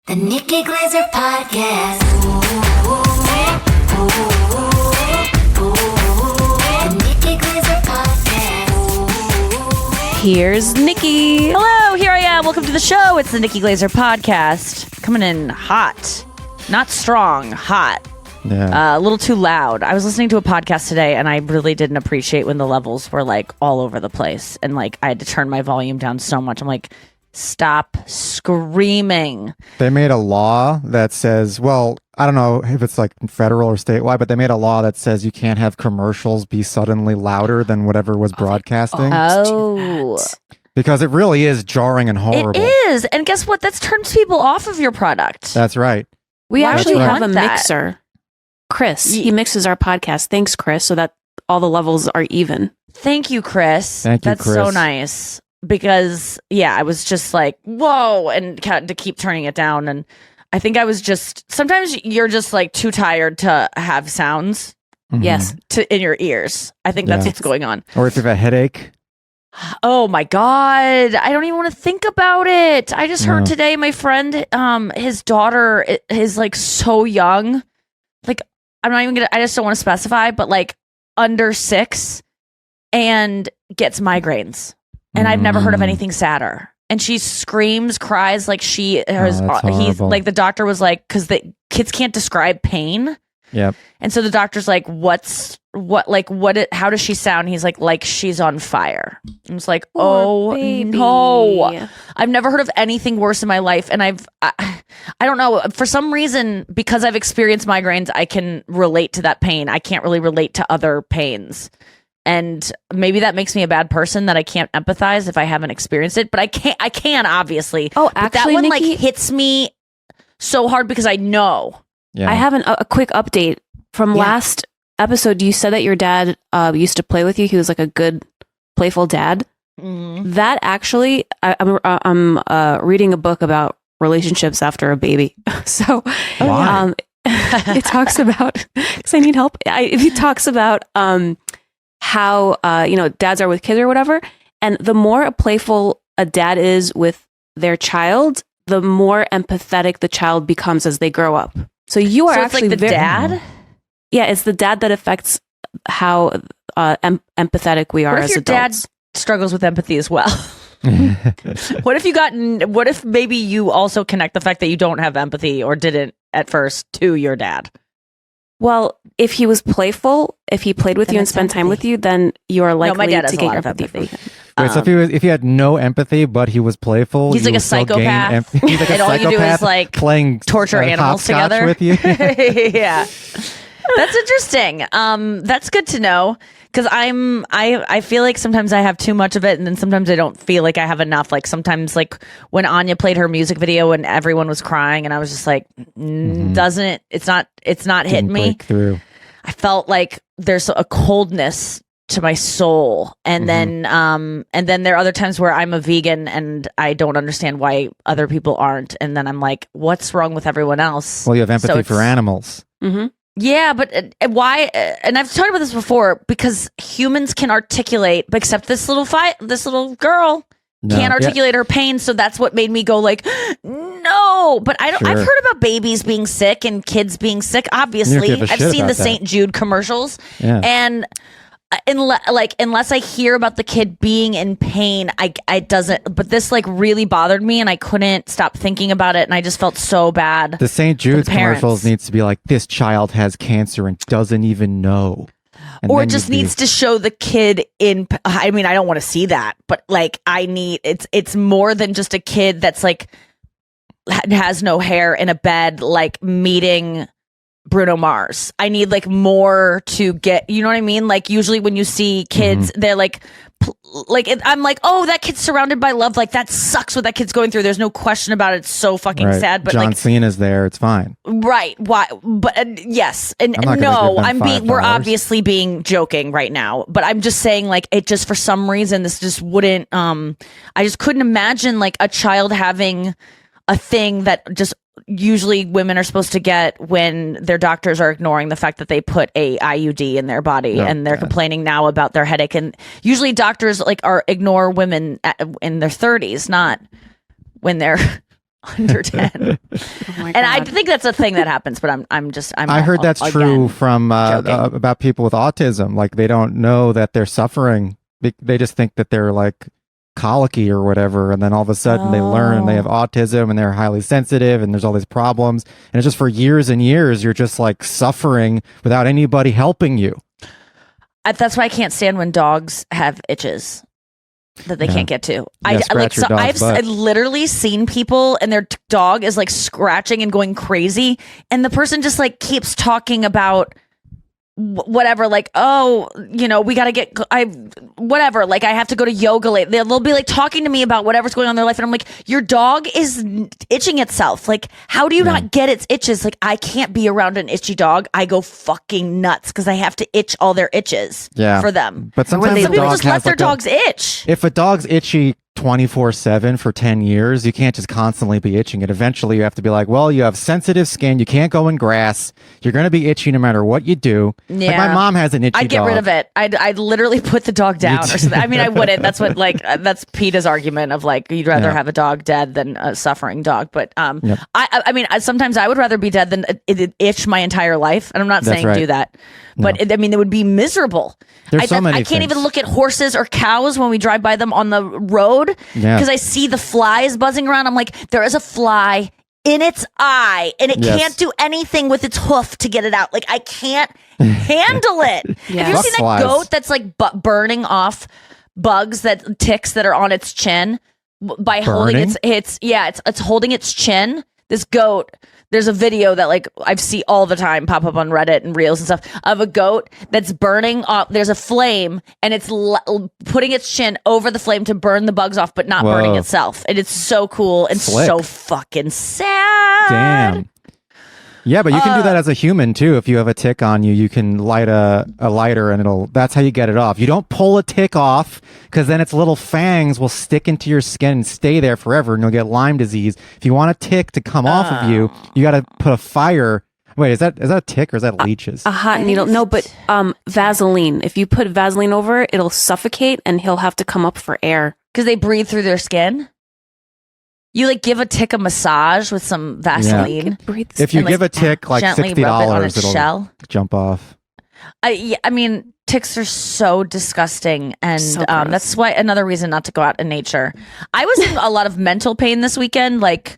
The Nikki Glaser Podcast. The Nikki Glaser Podcast. Here's Nikki. Hello, here I am. Welcome to the show. It's the Nikki Glaser Podcast. Coming in hot. Not strong, hot. Yeah. A little too loud. I was listening to a podcast today and I really didn't appreciate when the levels were like all over the place. And like I had to turn my volume down so much. I'm like, stop screaming. They made a law that says, well, I don't know if it's like federal or statewide, but they made a law that says you can't have commercials be suddenly louder than whatever was broadcasting. Oh. Because it really is jarring and horrible. It is. And guess what? That turns people off of your product. That's right. We Why actually would you have a want that? mixer. Chris, he mixes our podcast. Thanks, Chris, so that all the levels are even. Thank you, Chris. Thank you, That's Chris. so nice. Because, yeah, I was just like, whoa, and had to keep turning it down. And I think I was just, sometimes you're just like too tired to have sounds Mhm. Yes. in your ears. I think that's Yeah. what's going on. Or if you have a headache. Oh my God. I don't even want to think about it. I just heard No. today my friend, his daughter is like so young. Like, I'm not even I just don't want to specify, but like under 6 and gets migraines. And I've never heard of anything sadder. And she screams, cries like she has, that's he's horrible. like, the doctor was like, because the kids can't describe pain. Yep. And so the doctor's like, how does she sound? He's like she's on fire. I'm just like, Poor oh baby. no. I've never heard of anything worse in my life. And I don't know, for some reason, because I've experienced migraines, I can relate to that pain. I can't really relate to other pains. And maybe that makes me a bad person that I can't empathize if I haven't experienced it, but I can obviously. Oh, But that actually, one Nikki, like hits me so hard because I know. Yeah. I have a quick update from Yeah. last episode. You said that your dad used to play with you. He was like a good, playful dad. That actually, I'm reading a book about relationships after a baby. So Why? it talks about, because I need help. It talks about how dads are with kids or whatever, and the more playful a dad is with their child, the more empathetic the child becomes as they grow up. So you are So it's actually like the dad? Yeah, it's the dad that affects how empathetic we are What if as your adults. dad struggles with empathy as well? What if maybe you also connect the fact that you don't have empathy or didn't at first to your dad? Well, if he was playful, if he played with Then you and it's spent time empathy. with you, then you are my likely dad has to a get lot your of empathy empathy. from him. Wait, so if he had no empathy, but he was playful, He's you like a would still gain psychopath. He's like a And all you do is, psychopath like, playing torture animals hopscotch together with you. Yeah, that's interesting. That's good to know, because I feel like sometimes I have too much of it, and then sometimes I don't feel like I have enough. Like sometimes, like when Anya played her music video and everyone was crying, and I was just like, it's not hitting Didn't me. break through. I felt like there's a coldness to my soul, and then there are other times where I'm a vegan and I don't understand why other people aren't, and then I'm like, what's wrong with everyone else? Well, you have empathy So for it's- animals. Mm-hmm. Yeah, but why? And I've talked about this before, because humans can articulate, but except this little girl No. can't Yeah. articulate her pain. So that's what made me go like, no. But I've Sure. heard about babies being sick and kids being sick. You Obviously, don't give a I've shit seen about the that. St. Jude commercials, Yeah. and unless I hear about the kid being in pain, I doesn't. But this like really bothered me, and I couldn't stop thinking about it, and I just felt so bad. The St. Jude's parents. commercials needs to be like, this child has cancer and doesn't even know. And Or then it just you'd be- needs to show the kid in. I mean, I don't want to see that, but like, it's more than just a kid that's like has no hair in a bed, like meeting Bruno Mars. I need like more to get. You know what I mean? Like usually when you see kids, they're like. I'm like, oh, that kid's surrounded by love. Like that sucks what that kid's going through. There's no question about it. It's so fucking Right. sad. But John like, Cena's there. It's fine. right? Why? But yes, and I'm not gonna give them we're $5. obviously being joking right now. But I'm just saying, like, it just for some reason this just wouldn't. I just couldn't imagine like a child having a thing that just usually women are supposed to get when their doctors are ignoring the fact that they put a IUD in their body, Oh, and they're God. complaining now about their headache. And usually doctors like ignore women in their 30s, not when they're under 10. Oh my And I God. think that's a thing that happens, but I'm I heard that's true from joking. about people with autism. Like they don't know that they're suffering. They just think that they're like colicky or whatever, and then all of a sudden they learn they have autism and they're highly sensitive and there's all these problems. And it's just for years and years you're just like suffering without anybody helping you. That's why I can't stand when dogs have itches that they can't get to. Scratch your dog's butt. I've literally seen people and their dog is like scratching and going crazy, and the person just like keeps talking about whatever, like, oh, you know, we got to get whatever, like I have to go to yoga later. They'll be like talking to me about whatever's going on in their life, and I'm like, your dog is itching itself. Like, how do you not get its itches? Like, I can't be around an itchy dog. I go fucking nuts because I have to itch all their itches for them. But sometimes some people just let has their like dogs itch. If a dog's itchy 24/7 for 10 years, you can't just constantly be itching it. Eventually you have to be like, well, you have sensitive skin, you can't go in grass, you're going to be itchy no matter what you do. Like my mom has an itchy I'd get dog. rid of it. I'd literally put the dog down or something. I mean, I wouldn't. That's what, like, that's PETA's argument of like, you'd rather have a dog dead than a suffering dog. But I mean, sometimes I would rather be dead than it itch my entire life. And I'm not saying do that. But I mean, it would be miserable. There's so many I can't things. even look at horses or cows when we drive by them on the road because I see the flies buzzing around. I'm like, there is a fly in its eye and it can't do anything with its hoof to get it out. Like, I can't handle it. Have you ever Fuck seen flies. that goat that's like burning off bugs, that ticks that are on its chin by holding it's holding its chin? This goat, there's a video that like I see all the time pop up on Reddit and reels and stuff of a goat that's burning off. There's a flame and it's putting its chin over the flame to burn the bugs off, but not burning itself. And it's so cool and Slick. so fucking sad. Damn. Yeah, but you can do that as a human too. If you have a tick on you, you can light a lighter and that's how you get it off. You don't pull a tick off because then its little fangs will stick into your skin and stay there forever and you'll get Lyme disease. If you want a tick to come off of you, you got to put a fire. Wait, is that a tick or is that leeches? A hot needle. No, but Vaseline. If you put Vaseline over it, it'll suffocate and he'll have to come up for air. Because they breathe through their skin. You like give a tick a massage with some Vaseline. If you give a tick like gently rub it on its $60, it'll shell. jump off. I mean, ticks are so disgusting, and So gross. that's why another reason not to go out in nature. I was in a lot of mental pain this weekend, like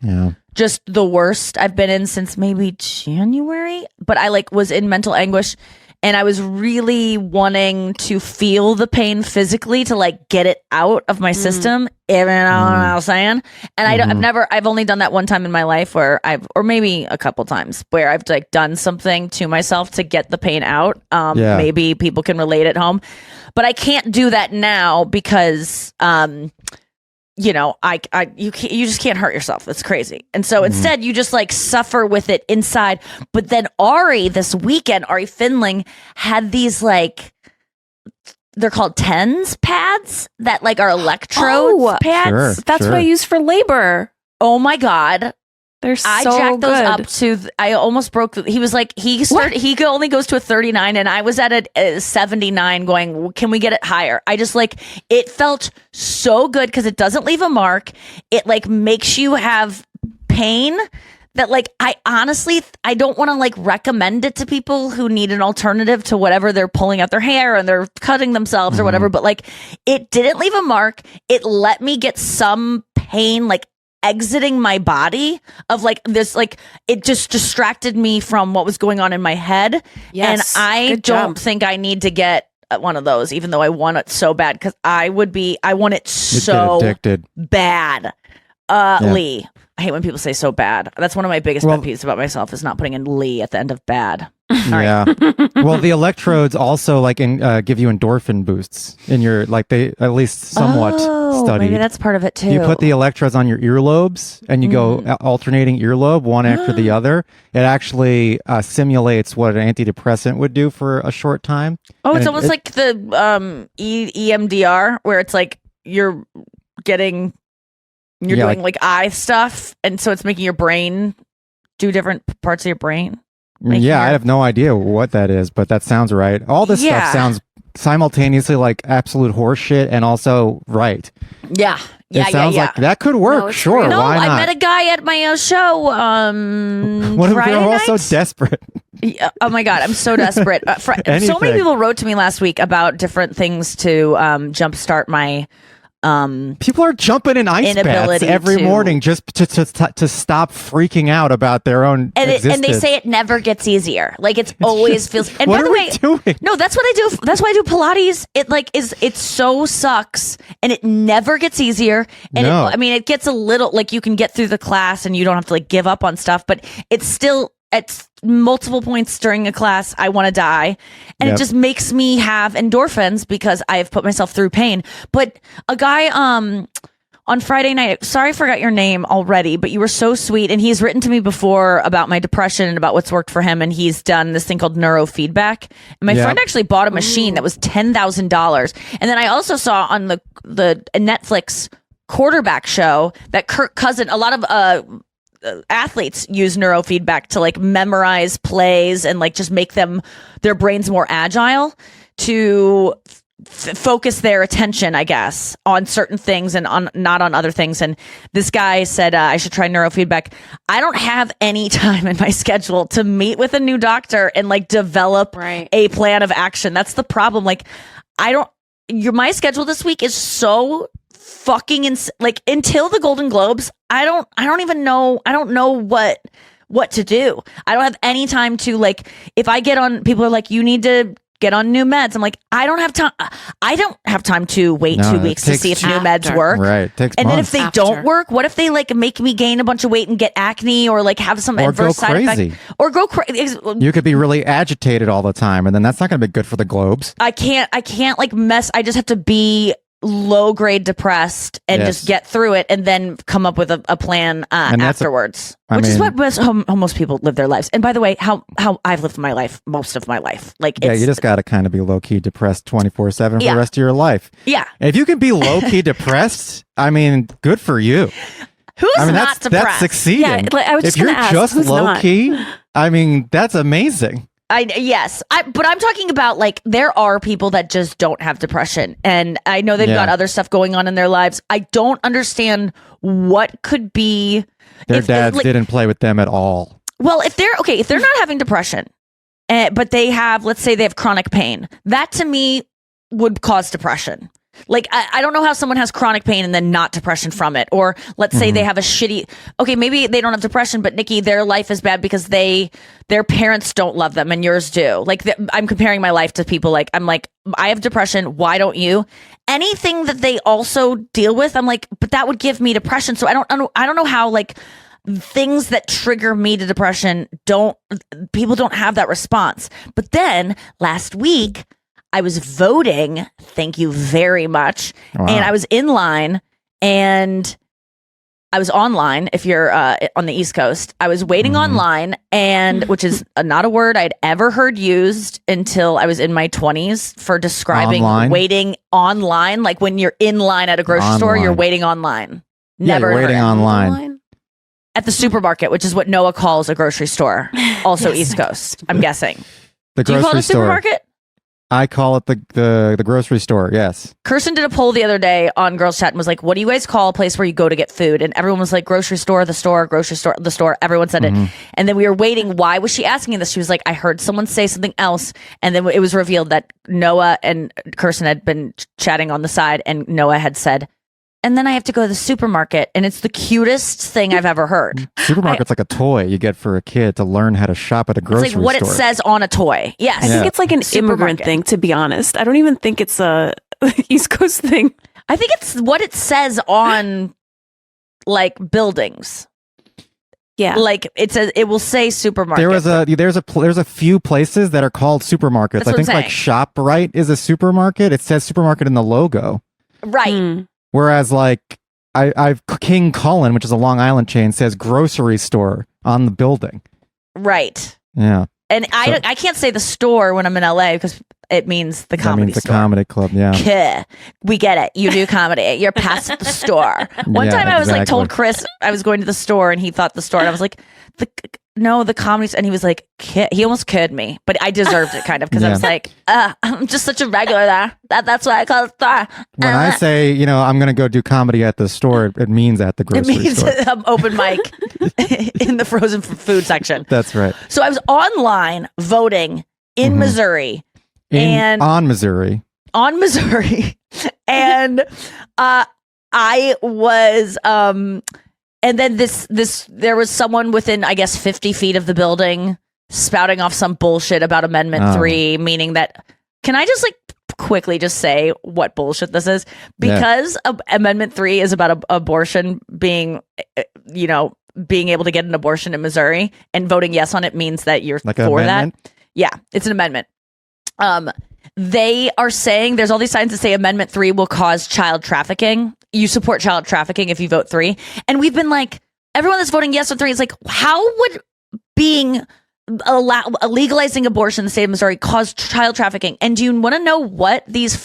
just the worst I've been in since maybe January. But I like was in mental anguish, and I was really wanting to feel the pain physically to like get it out of my system. You know what I'm saying? And I've only done that one time in my life or maybe a couple times where I've like done something to myself to get the pain out. Maybe people can relate at home, but I can't do that now because, you know, you just can't hurt yourself. It's crazy. And so instead you just like suffer with it inside. But then Ahri Findling had these like, they're called TENS pads that like are electrode pads. Sure. That's what I use for labor. Oh my God. They're so I jacked those good. up to, I almost broke. He was like, he only goes to a 39 and I was at a 79 going, can we get it higher? I just like, it felt so good because it doesn't leave a mark. It like makes you have pain that like, I honestly, I don't want to like recommend it to people who need an alternative to whatever they're pulling out their hair and they're cutting themselves or whatever. But like, it didn't leave a mark. It let me get some pain, like exiting my body of like this, like it just distracted me from what was going on in my head. Yes, and I good don't job. think I need to get one of those, even though I want it so bad because I want it so addicted. bad. Lee. I hate when people say so bad. That's one of my biggest pet peeves about myself is not putting in Lee at the end of bad. Yeah. Well, the electrodes also like give you endorphin boosts in your, like they at least somewhat studied. Maybe that's part of it too. You put the electrodes on your earlobes and you go alternating earlobe one after the other. It actually simulates what an antidepressant would do for a short time. Oh, And it's almost like the EMDR where it's like you're doing like eye stuff, and so it's making your brain do different parts of your brain. Yeah, I have no idea what that is, but that sounds right. All this stuff sounds simultaneously like absolute horseshit and also right. Yeah, Yeah, it sounds like that could work. No, it's sure, real. No, why not? I met a guy at my show. What if Friday we're all night? so desperate? Yeah, oh my god, I'm so desperate. So many Anything. people wrote to me last week about different things to jumpstart my. People are jumping in ice baths Inability every to- morning just to stop freaking out about their own And existence. they say it never gets easier. Like it's always feels. And what by the are way, we doing? no, that's what I do. That's why I do Pilates. It so sucks, and it never gets easier. And No. it gets a little like you can get through the class, and you don't have to like give up on stuff. But it's still at multiple points during a class, I want to die, and Yep. it just makes me have endorphins because I have put myself through pain. But a guy, on Friday night, sorry I forgot your name already, but you were so sweet. And he's written to me before about my depression and about what's worked for him. And he's done this thing called neurofeedback. And my Yeah. friend actually bought a machine that was $10,000. And then I also saw on the Netflix quarterback show that Kirk Cousin, a lot of athletes use neurofeedback to like memorize plays and like just make their brains more agile to focus their attention, I guess, on certain things and not on other things. And this guy said I should try neurofeedback. I don't have any time in my schedule to meet with a new doctor and like develop a plan of action. That's the problem. Like my schedule this week is so fucking like until the Golden Globes, I don't even know. I don't know what to do. I don't have any time to like, if I get on, people are like, you need to get on new meds. I'm like, I don't have time. I don't have time to wait 2 weeks to see if new meds work. Right. Takes And then months. if they don't work, what if they like make me gain a bunch of weight and get acne or like have some Or adverse go side crazy. effect or go crazy? You could be really agitated all the time, and then that's not going to be good for the globes. I can't like mess. I just have to be low grade depressed and Yes. just get through it and then come up with a plan And that's afterwards, I which is mean- what most people live their lives. And by the way, how I've lived my life, most of my life, like Yeah, it's, you just got to kind of be low key depressed 24/7 for Yeah. the rest of your life. yeah. If you can be low key depressed, I mean, good for you. Who's I mean, not that's depressed? succeeding. Yeah, like, I was just if you're gonna ask, just who's low not? key, I mean, that's amazing. Yes, but I'm talking about like there are people that just don't have depression, and I know they've got other stuff going on in their lives. I don't understand what could be Their if- dads like- didn't play with them at all. Well, if they're not having depression, but they have, let's say they have chronic pain, that to me would cause depression. Like, I don't know how someone has chronic pain and then not depression from it. Or let's say they have a shitty, okay, maybe they don't have depression, but Nikki, their life is bad because their parents don't love them and yours do. Like, I'm comparing my life to people like, I'm like, I have depression. Why don't you? Anything that they also deal with, I'm like, but that would give me depression. So I don't know how like things that trigger me to depression people don't have that response. But then last week, I was voting. Thank you very much. Wow. And I was in line and I was online. If you're on the East Coast, I was waiting online, and which is not a word I'd ever heard used until I was in my 20s for describing Online? waiting online. Like when you're in line at a grocery store, you're Online. waiting online. Yeah, Never you're heard waiting it. online. At the supermarket, which is what Noah calls a grocery store. Also Yes. East Coast, I'm guessing. The Do you call it grocery a store. supermarket? I call it the grocery store. Yes. Kirsten did a poll the other day on Girls Chat and was like, what do you guys call a place where you go to get food? And everyone was like, grocery store, the store, grocery store, the store. Everyone said it. And then we were waiting. Why was she asking this? She was like, I heard someone say something else. And then it was revealed that Noah and Kirsten had been chatting on the side, and Noah had said, and then I have to go to the supermarket. And it's the cutest thing I've ever heard. Supermarket's like a toy you get for a kid to learn how to shop at a grocery It's like what store. it says on a toy. Yes. I think it's like an immigrant Supermarket. thing, to be honest. I don't even think it's a East Coast thing. I think it's what it says on like buildings. Yeah. Like it will say supermarket. There's a few places that are called supermarkets. That's I what think I'm like saying. ShopRite is a supermarket. It says supermarket in the logo. Right. Mm. Whereas like I've King Cullen, which is a Long Island chain, says grocery store on the building. Right. Yeah. And I can't say the store when I'm in LA because it means the That comedy means the store. comedy club. Yeah. Kuh. We get it. You do comedy. You're past the store. One Yeah, time I was like, exactly. told Chris I was going to the store and he thought the store. And I was like, the comedy. And he was like, he almost kid me, but I deserved it kind of because I Yeah. was like, I'm just such a regular there. That's why I call it store. When I say, I'm going to go do comedy at the store, it means at the It grocery means store. open mic in the frozen food section. That's right. So I was online voting in Missouri. And- on Missouri. On Missouri. And I was and then this there was someone within, I guess, 50 feet of the building spouting off some bullshit about Amendment 3, meaning that, can I just like quickly just say what bullshit this is? Because Amendment 3 is about abortion being, being able to get an abortion in Missouri, and voting yes on it means that you're Like for an that. amendment? Yeah, it's an amendment. They are saying there's all these signs that say Amendment 3 will cause child trafficking. You support child trafficking if you vote 3. And we've been like, everyone that's voting yes on 3 is like, how would being legalizing abortion in the state of Missouri cause child trafficking? And do you want to know what these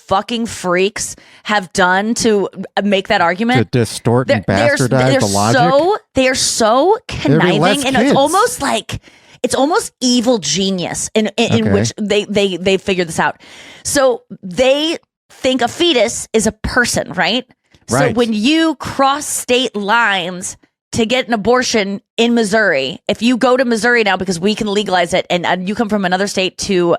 fucking freaks have done to make that argument? To distort and bastardize the logic? They are so conniving, less and kids. it's almost like evil genius in Okay. which they figured this out. So they think a fetus is a person, right? So Right. when you cross state lines to get an abortion in Missouri, if you go to Missouri now because we can legalize it, and you come from another state to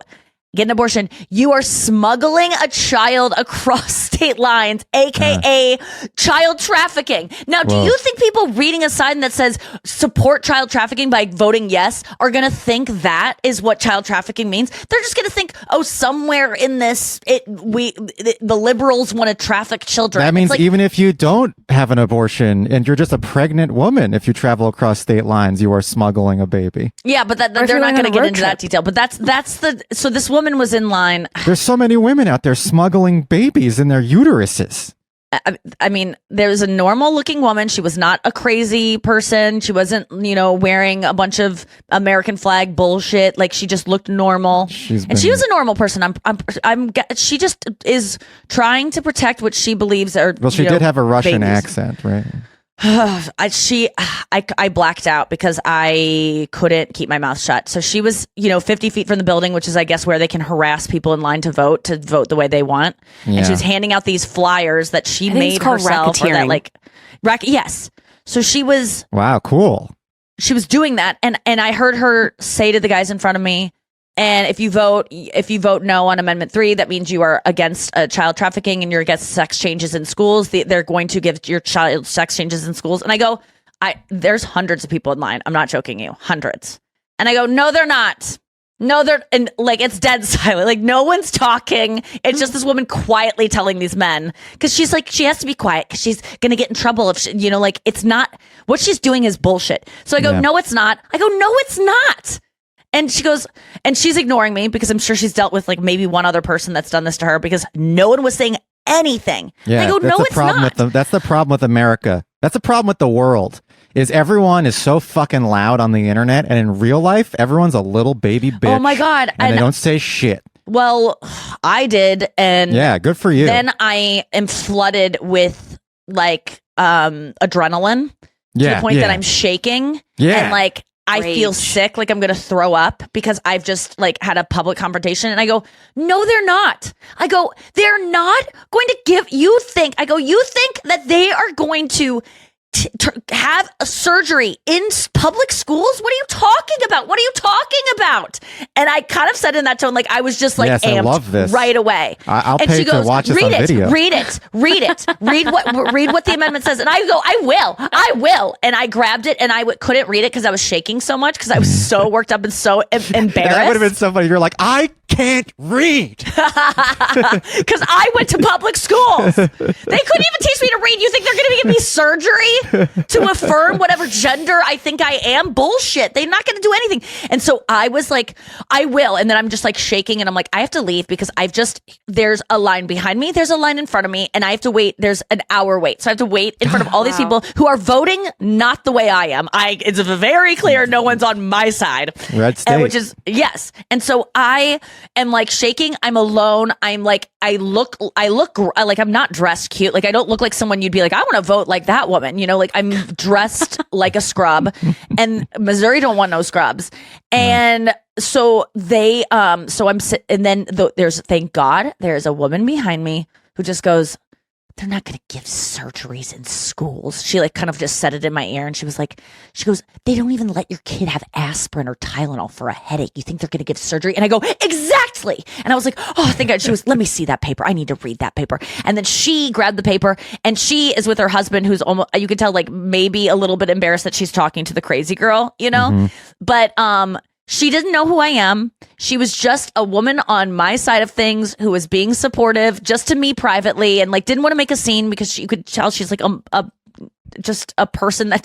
get an abortion, you are smuggling a child across state lines, aka child trafficking. Now, do Whoa. you think people reading a sign that says support child trafficking by voting yes are going to think that is what child trafficking means? They're just going to think, oh, somewhere in this, the liberals want to traffic children. That It's means like, even if you don't have an abortion and you're just a pregnant woman, if you travel across state lines, you are smuggling a baby. yeah, but Or if they're you're not going going on to a get road into that trip. detail. But so this woman was in line. There's so many women out there smuggling babies in their uteruses. I mean, there was a normal looking woman. She was not a crazy person. She wasn't, wearing a bunch of American flag bullshit. Like, she just looked normal. She was a normal person. She just is trying to protect what she believes are. Well, she did have a Russian babies. accent, right? I blacked out because I couldn't keep my mouth shut. So she was, 50 feet from the building, which is, I guess, where they can harass people in line to vote the way they want. Yeah. And she was handing out these flyers that she I think it's made called herself. Or that, racketeering. yes. So she was Wow, she was doing that, and I heard her say to the guys in front of me, and if you vote no on Amendment 3, that means you are against child trafficking and you're against sex changes in schools. They're going to give your child sex changes in schools. And I go, there's hundreds of people in line. I'm not joking you, hundreds. And I go, no, they're not. No, and like, it's dead silent. Like, no one's talking. It's just this woman quietly telling these men, because she's like, she has to be quiet because she's gonna get in trouble if she, it's not, what she's doing is bullshit. So I go, Yeah. no, it's not. I go, no, it's not. And she goes, and she's ignoring me because I'm sure she's dealt with like maybe one other person that's done this to her, because no one was saying anything. Yeah, I go, that's no, the it's problem not. that's the problem with America. That's the problem with the world. Is everyone is so fucking loud on the internet, and in real life, everyone's a little baby bitch. Oh my God. And they And don't say shit. well, I did, and Yeah, good for you. then I am flooded with like adrenaline to the point that I'm shaking. Yeah. And like I feel Rage. sick, like I'm gonna throw up because I've just like had a public confrontation. And I go, no, they're not. I go, they're not going to give you think. I go, you think that they are going to have a surgery in public schools? What are you talking about? What are you talking about? And I kind of said in that tone, like I was just like Yes, I amped love this. right away. I'll and pay she to goes, watch this read on it, video." read it, read what the amendment says. And I go, I will. And I grabbed it, and I couldn't read it because I was shaking so much because I was so worked up and so embarrassed. That would have been so funny. You're like, I can't read. Because I went to public schools. They couldn't even teach me to read. You think they're going to give me surgery to affirm whatever gender I think I am? Bullshit. They're not going to do anything. And so I was like, I will. And then I'm just like shaking, and I'm like, I have to leave because there's a line behind me. There's a line in front of me, and I have to wait. There's an hour wait. So I have to wait in front of all these people who are voting not the way I am. It's very clear no one's on my side. Red state. Which is, yes. And so I am like shaking. I'm alone. I'm like, I look like I'm not dressed cute. Like I don't look like someone you'd be like, I want to vote like that woman. You know, like I'm dressed like a scrub, and Missouri don't want no scrubs. And so they, so I'm and then there's, thank God, there's a woman behind me who just goes, they're not going to give surgeries in schools. She like kind of just said it in my ear, and she was like, she goes, they don't even let your kid have aspirin or Tylenol for a headache. You think they're going to give surgery? And I go, exactly. And I was like, oh, thank God. She was, let me see that paper. I need to read that paper. And then she grabbed the paper, and she is with her husband, who's almost, you could tell like maybe a little bit embarrassed that she's talking to the crazy girl, you know? But, she didn't know who I am. She was just a woman on my side of things who was being supportive just to me privately, and like didn't want to make a scene because you could tell she's like just a person that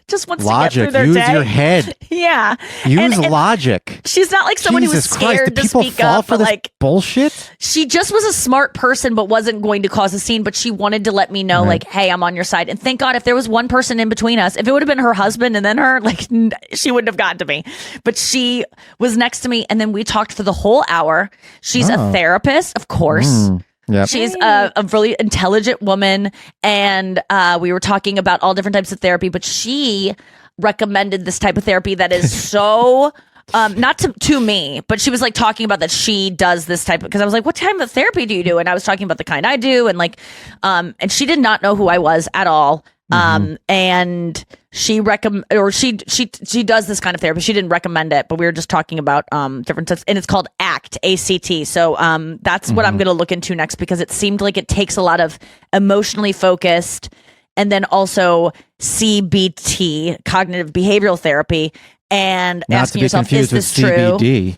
just wants logic. to get through their Use day. your head. Yeah. Use logic. She's not like someone Jesus who was Christ, scared do to people speak fall up, for but this like bullshit. she just was a smart person, but wasn't going to cause a scene. But she wanted to let me know, like, hey, I'm on your side. And thank God, if there was one person in between us, if it would have been her husband and then her, like, she wouldn't have gotten to me. But she was next to me, and then we talked for the whole hour. She's a therapist, of course. Yep. She's a really intelligent woman, and we were talking about all different types of therapy, but she recommended this type of therapy that is so not to me, but she was like talking about that she does this type of, because I was like, what type of therapy do you do? And I was talking about the kind I do, and like and she did not know who I was at all. And she she does this kind of therapy. She didn't recommend it, but we were just talking about different types, and it's called ACT. So that's what I'm going to look into next, because it seemed like it takes a lot of emotionally focused, and then also CBT, cognitive behavioral therapy, and Not asking to be yourself, is confused with this true? CBD.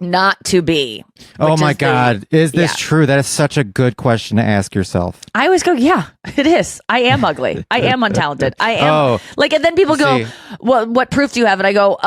Not to be. Oh which my is God. Is this yeah. true? That is such a good question to ask yourself. I always go, yeah, it is. I am ugly. I am untalented. I am like, and then people go, See. well, what proof do you have? And I go,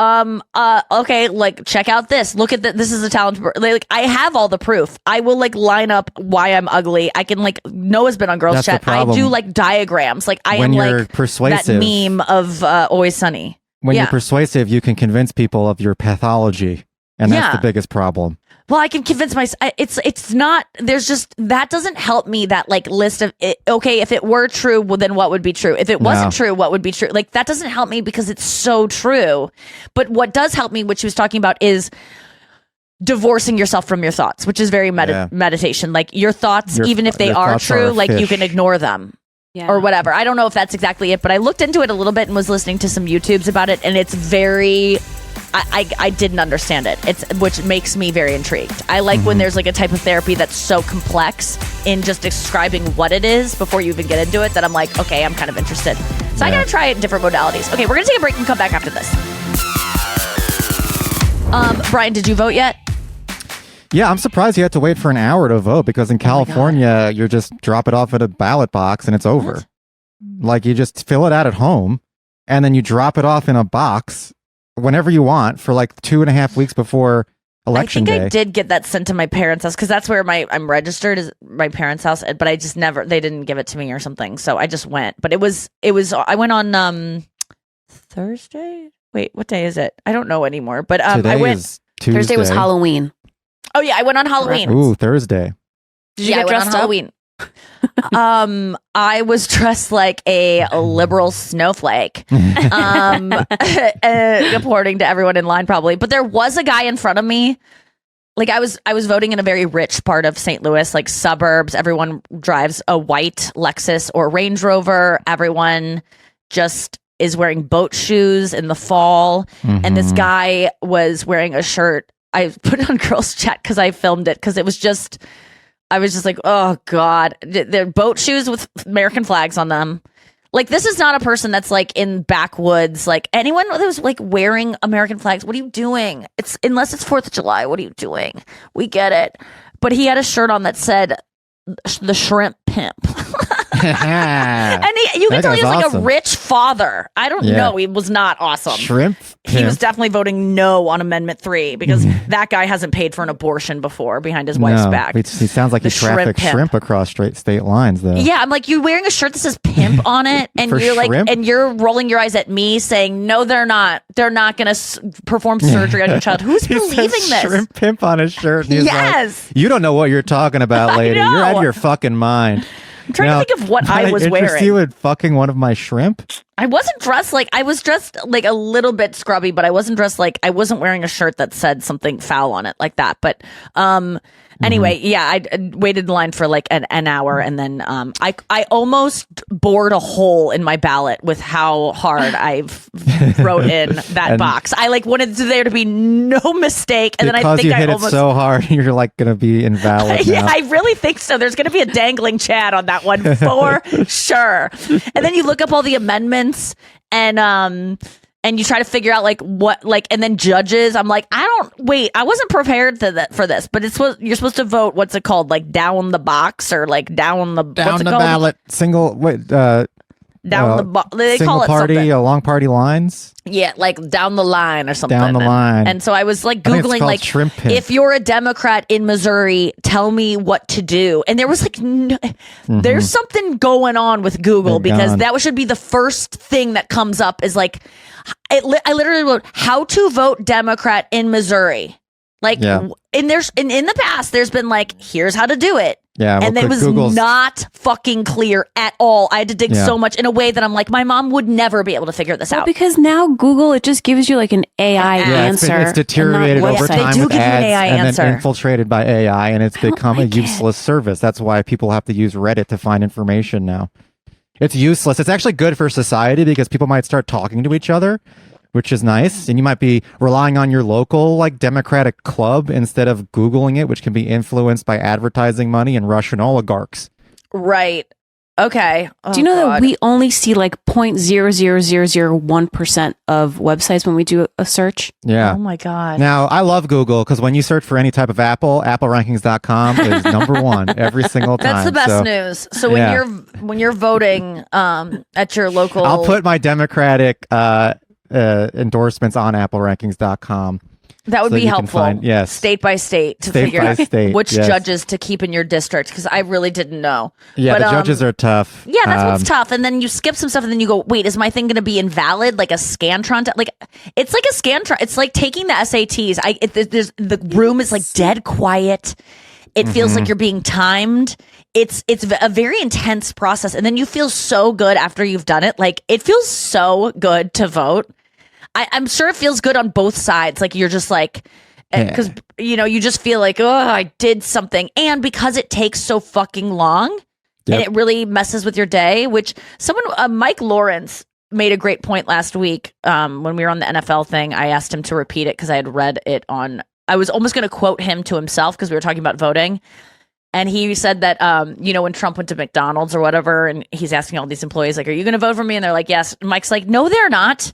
okay, like check out this. Look at this is a talent. Like I have all the proof. I will like line up why I'm ugly. I can like, Noah's been on Girls That's the Chat. I problem. do like diagrams. Like I When am you're like persuasive. that meme of Always Sunny. When Yeah. you're persuasive, you can convince people of your pathology. And that's Yeah. the biggest problem. Well, I can convince myself. It's not. There's just that doesn't help me. That like list of it, okay, if it were true, well, then what would be true? If it wasn't true, what would be true? Like that doesn't help me because it's so true. But what does help me, which she was talking about, is divorcing yourself from your thoughts, which is very meditation. Like your thoughts, even if they your are thoughts true, are like you fish. can ignore them. Yeah. Or whatever. I don't know if that's exactly it, but I looked into it a little bit and was listening to some YouTubes about it, and it's very. I didn't understand it. Which makes me very intrigued. I like when there's like a type of therapy that's so complex in just describing what it is before you even get into it that I'm like, okay, I'm kind of interested. So I gotta try it in different modalities. Okay, we're gonna take a break and come back after this. Brian, did you vote yet? Yeah, I'm surprised you had to wait for an hour to vote, because in California, you just drop it off at a ballot box and it's over. What? Like you just fill it out at home and then you drop it off in a box whenever you want for like 2.5 weeks before election I think day. I did get that sent to my parents' house, because that's where I'm registered, is my parents' house, but I just they didn't give it to me or something, so I just went. But it was I went on Thursday. Wait, what day is it? I don't know anymore. But Today I went. is Tuesday. Thursday was Halloween. Oh yeah, I went on Halloween. Ooh, Thursday. Did you Yeah, get I went on dressed up? Halloween. I was dressed like a liberal snowflake, according to everyone in line, probably. But there was a guy in front of me. Like I was voting in a very rich part of St. Louis, like suburbs. Everyone drives a white Lexus or Range Rover. Everyone just is wearing boat shoes in the fall. And this guy was wearing a shirt. I put it on Girls Chat because I filmed it, because it was just. I was just like, oh God, they're boat shoes with American flags on them. Like, this is not a person that's like in backwoods. Like anyone that was like wearing American flags, what are you doing? Unless it's 4th of July, what are you doing? We get it. But he had a shirt on that said the shrimp pimp. And you can That tell he guy's was like awesome. a rich father. I don't know. He was not awesome. Shrimp. He was pimp. definitely voting no on Amendment 3 because that guy hasn't paid for an abortion before behind his wife's No, back. he sounds like The he traffics pimp. shrimp across state lines, though. Yeah, I'm like, you wearing a shirt that says pimp on it, and For you're like, shrimp? and you're rolling your eyes at me saying, no, they're not. They're not going to perform surgery on your child. Who's He believing says this? Shrimp pimp on his shirt. And he's Yes. like, you don't know what you're talking about, lady. You're out know. of your fucking mind. I'm trying to think of what I was interest wearing. you in fucking one of my shrimp? I wasn't dressed like, I was dressed like a little bit scrubby, but I wasn't dressed like, I wasn't wearing a shirt that said something foul on it like that. But anyway, yeah, I waited in line for like an hour, and then I almost bored a hole in my ballot with how hard I wrote in that And- box. I like wanted there to be no mistake, and then I Because think you I hit almost it so hard, you're like going to be invalid yeah, now. I really think so. There's going to be a dangling Chad on that one for sure. And then you look up all the amendments and you try to figure out like what like and then judges. I'm like, I wasn't prepared for this, but you're supposed to vote. What's it called? Like down the box or like down the what's it called? ballot, single Down the they single call it party, something. long party lines. Yeah, like down the line or something. Down the line. And so I was like I think it's Googling called like shrimp pimp. if you're a Democrat in Missouri, tell me what to do. And there was like there's something going on with Google They're because gone. that should be the first thing that comes up is like I literally wrote how to vote Democrat in Missouri. Like Yeah. in the past there's been like here's how to do it. Yeah, And well, it was Google's- not fucking clear at all. I had to dig Yeah. so much in a way that I'm like, my mom would never be able to figure this out. Because now Google, it just gives you like an AI Yeah, answer. It's deteriorated and not over website. They time do with give you an ads AI and answer. then infiltrated by AI, and it's become a like it. useless service. That's why people have to use Reddit to find information now. It's useless. It's actually good for society because people might start talking to each other, which is nice. And you might be relying on your local like Democratic club instead of Googling it, which can be influenced by advertising money and Russian oligarchs. Right. Okay. Do you know that we only see like 0.00001% of websites when we do a search? Yeah. Oh my God. Now, I love Google because when you search for any type of Apple, applerankings.com is number one every single time. That's the best So news. So yeah. when you're voting at your local I'll put my Democratic endorsements on applerankings.com. that would so be you can helpful. find- yes. State by state to State figure by out state, which yes. judges to keep in your district because I really didn't know. Yeah, But, the judges are tough. Yeah, that's what's tough. And then you skip some stuff, and then you go, "Wait, is my thing going to be invalid? Like a Scantron? Like it's like a Scantron. It's like taking the SATs. There's the room is like dead quiet. It feels Mm-hmm. like you're being timed. It's a very intense process, and then you feel so good after you've done it. Like it feels so good to vote. I'm sure it feels good on both sides. Like you're just like. Because you just feel like, oh, I did something, and because it takes so fucking long, Yep. and it really messes with your day. Which Mike Lawrence made a great point last week when we were on the NFL thing. I asked him to repeat it because I had read it on. I was almost going to quote him to himself because we were talking about voting, and he said that when Trump went to McDonald's or whatever, and he's asking all these employees like, "Are you going to vote for me?" And they're like, "Yes." And Mike's like, "No, they're not.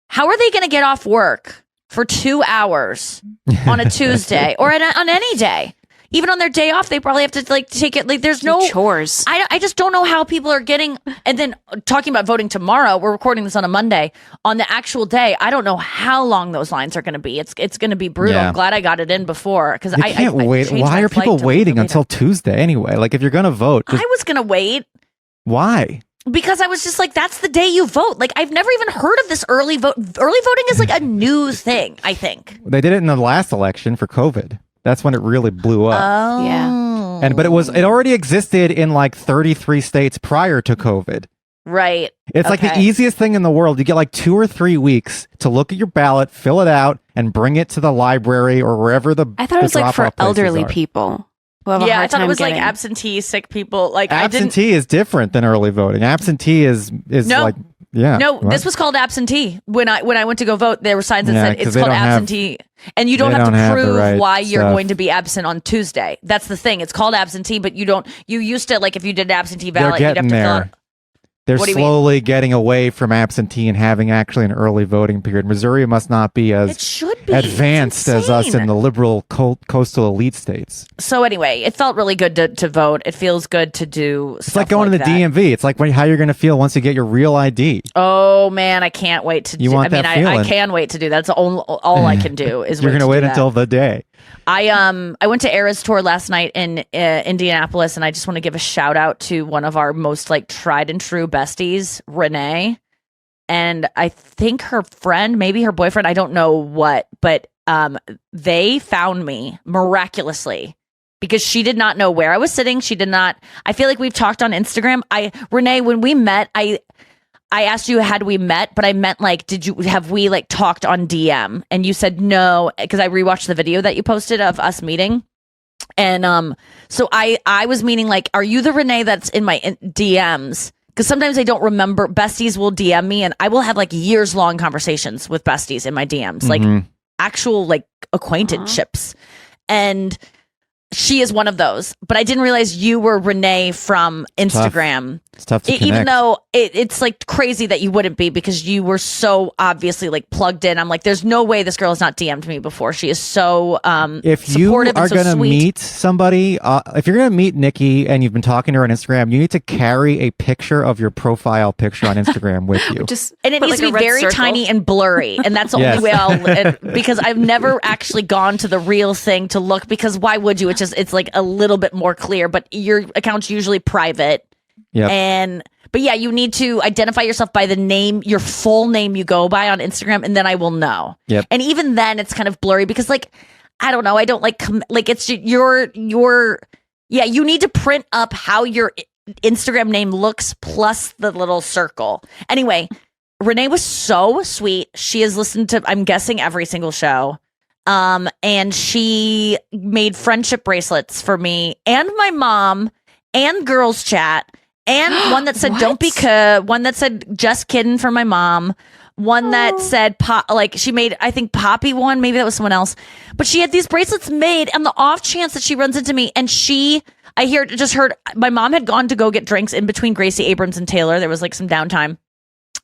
How are they going to get off work for 2 hours on a Tuesday or on any day? Even on their day off, they probably have to like take it. Like there's no chores. I just don't know how people are getting. And then talking about voting tomorrow, we're recording this on a Monday. On the actual day, I don't know how long those lines are going to be. It's going to be brutal. Yeah. I'm glad I got it in before because You I can't wait. changed Why my are flight people to waiting later. until Tuesday anyway? Like if you're going to vote, just, I was going to wait. why? Because I was just like, that's the day you vote. Like, I've never even heard of this early vote. Early voting is like a new thing, I think. They did it in the last election for COVID. That's when it really blew up. Oh. Yeah. But it already existed in like 33 states prior to COVID. Right. It's like the Okay. easiest thing in the world. You get like 2 or 3 weeks to look at your ballot, fill it out, and bring it to the library or wherever the I thought it was the like for drop-off places elderly are. people who have a Yeah, hard I thought time it was getting. like absentee, sick people. Like, Absentee is different than early voting. Absentee is No. like yeah. No, What? this was called absentee. When I went to go vote, there were signs that Yeah, said 'cause it's they called don't have- absentee, and you don't they have don't to have the prove right why you're stuff. going to be absent on Tuesday. That's the thing. It's called absentee, but you don't. You used to like if you did an absentee They're ballot, you'd have getting to fill there. out. They're What do you mean? slowly getting away from absentee and having actually an early voting period. Missouri must not be It as should advanced as us in the liberal coastal elite states. So anyway, it felt really good to vote. It feels good to do. It's like going to the DMV. It's like how you're going to feel once you get your real ID. Oh man, I can't wait to. I can wait to do that. That's all I can do is. You're going to wait until the day. I went to ERAS tour last night in Indianapolis, and I just want to give a shout out to one of our most like tried and true besties, Renee. And I think her friend, maybe her boyfriend, I don't know what, but they found me miraculously because she did not know where I was sitting. She did not. I feel like we've talked on Instagram. Renee, when we met, I asked you, had we met? But I meant like, have we like talked on DM? And you said no, because I rewatched the video that you posted of us meeting. And so I was meaning like, are you the Renee that's in my DMs? Because sometimes I don't remember. Besties will DM me, and I will have like years long conversations with besties in my DMs, like actual like acquaintanceships. And she is one of those. But I didn't realize you were Renee from Instagram. It's tough to even though it's like crazy that you wouldn't be, because you were so obviously like plugged in. I'm like, there's no way this girl has not DM'd me before. She is so if you are going to meet somebody, if you're going to meet Nikki and you've been talking to her on Instagram, you need to carry a picture of your profile picture on Instagram with you. And it needs to be very tiny and blurry. And that's the only way because I've never actually gone to the real thing to look, because why would you? It's like a little bit more clear, but your account's usually private. Yep. But yeah, you need to identify yourself by the name, your full name you go by on Instagram, and then I will know. Yep. And even then, it's kind of blurry because, like, I don't know, I don't like it's your you need to print up how your Instagram name looks plus the little circle. Anyway, Renee was so sweet. She has listened to, I'm guessing, every single show. And she made friendship bracelets for me and my mom and girls chat. And one that said, don't be one that said, just kidding, for my mom. One that said, she made, I think, Poppy one. Maybe that was someone else. But she had these bracelets made on the off chance that she runs into me. And I heard, my mom had gone to go get drinks in between Gracie Abrams and Taylor. There was like some downtime.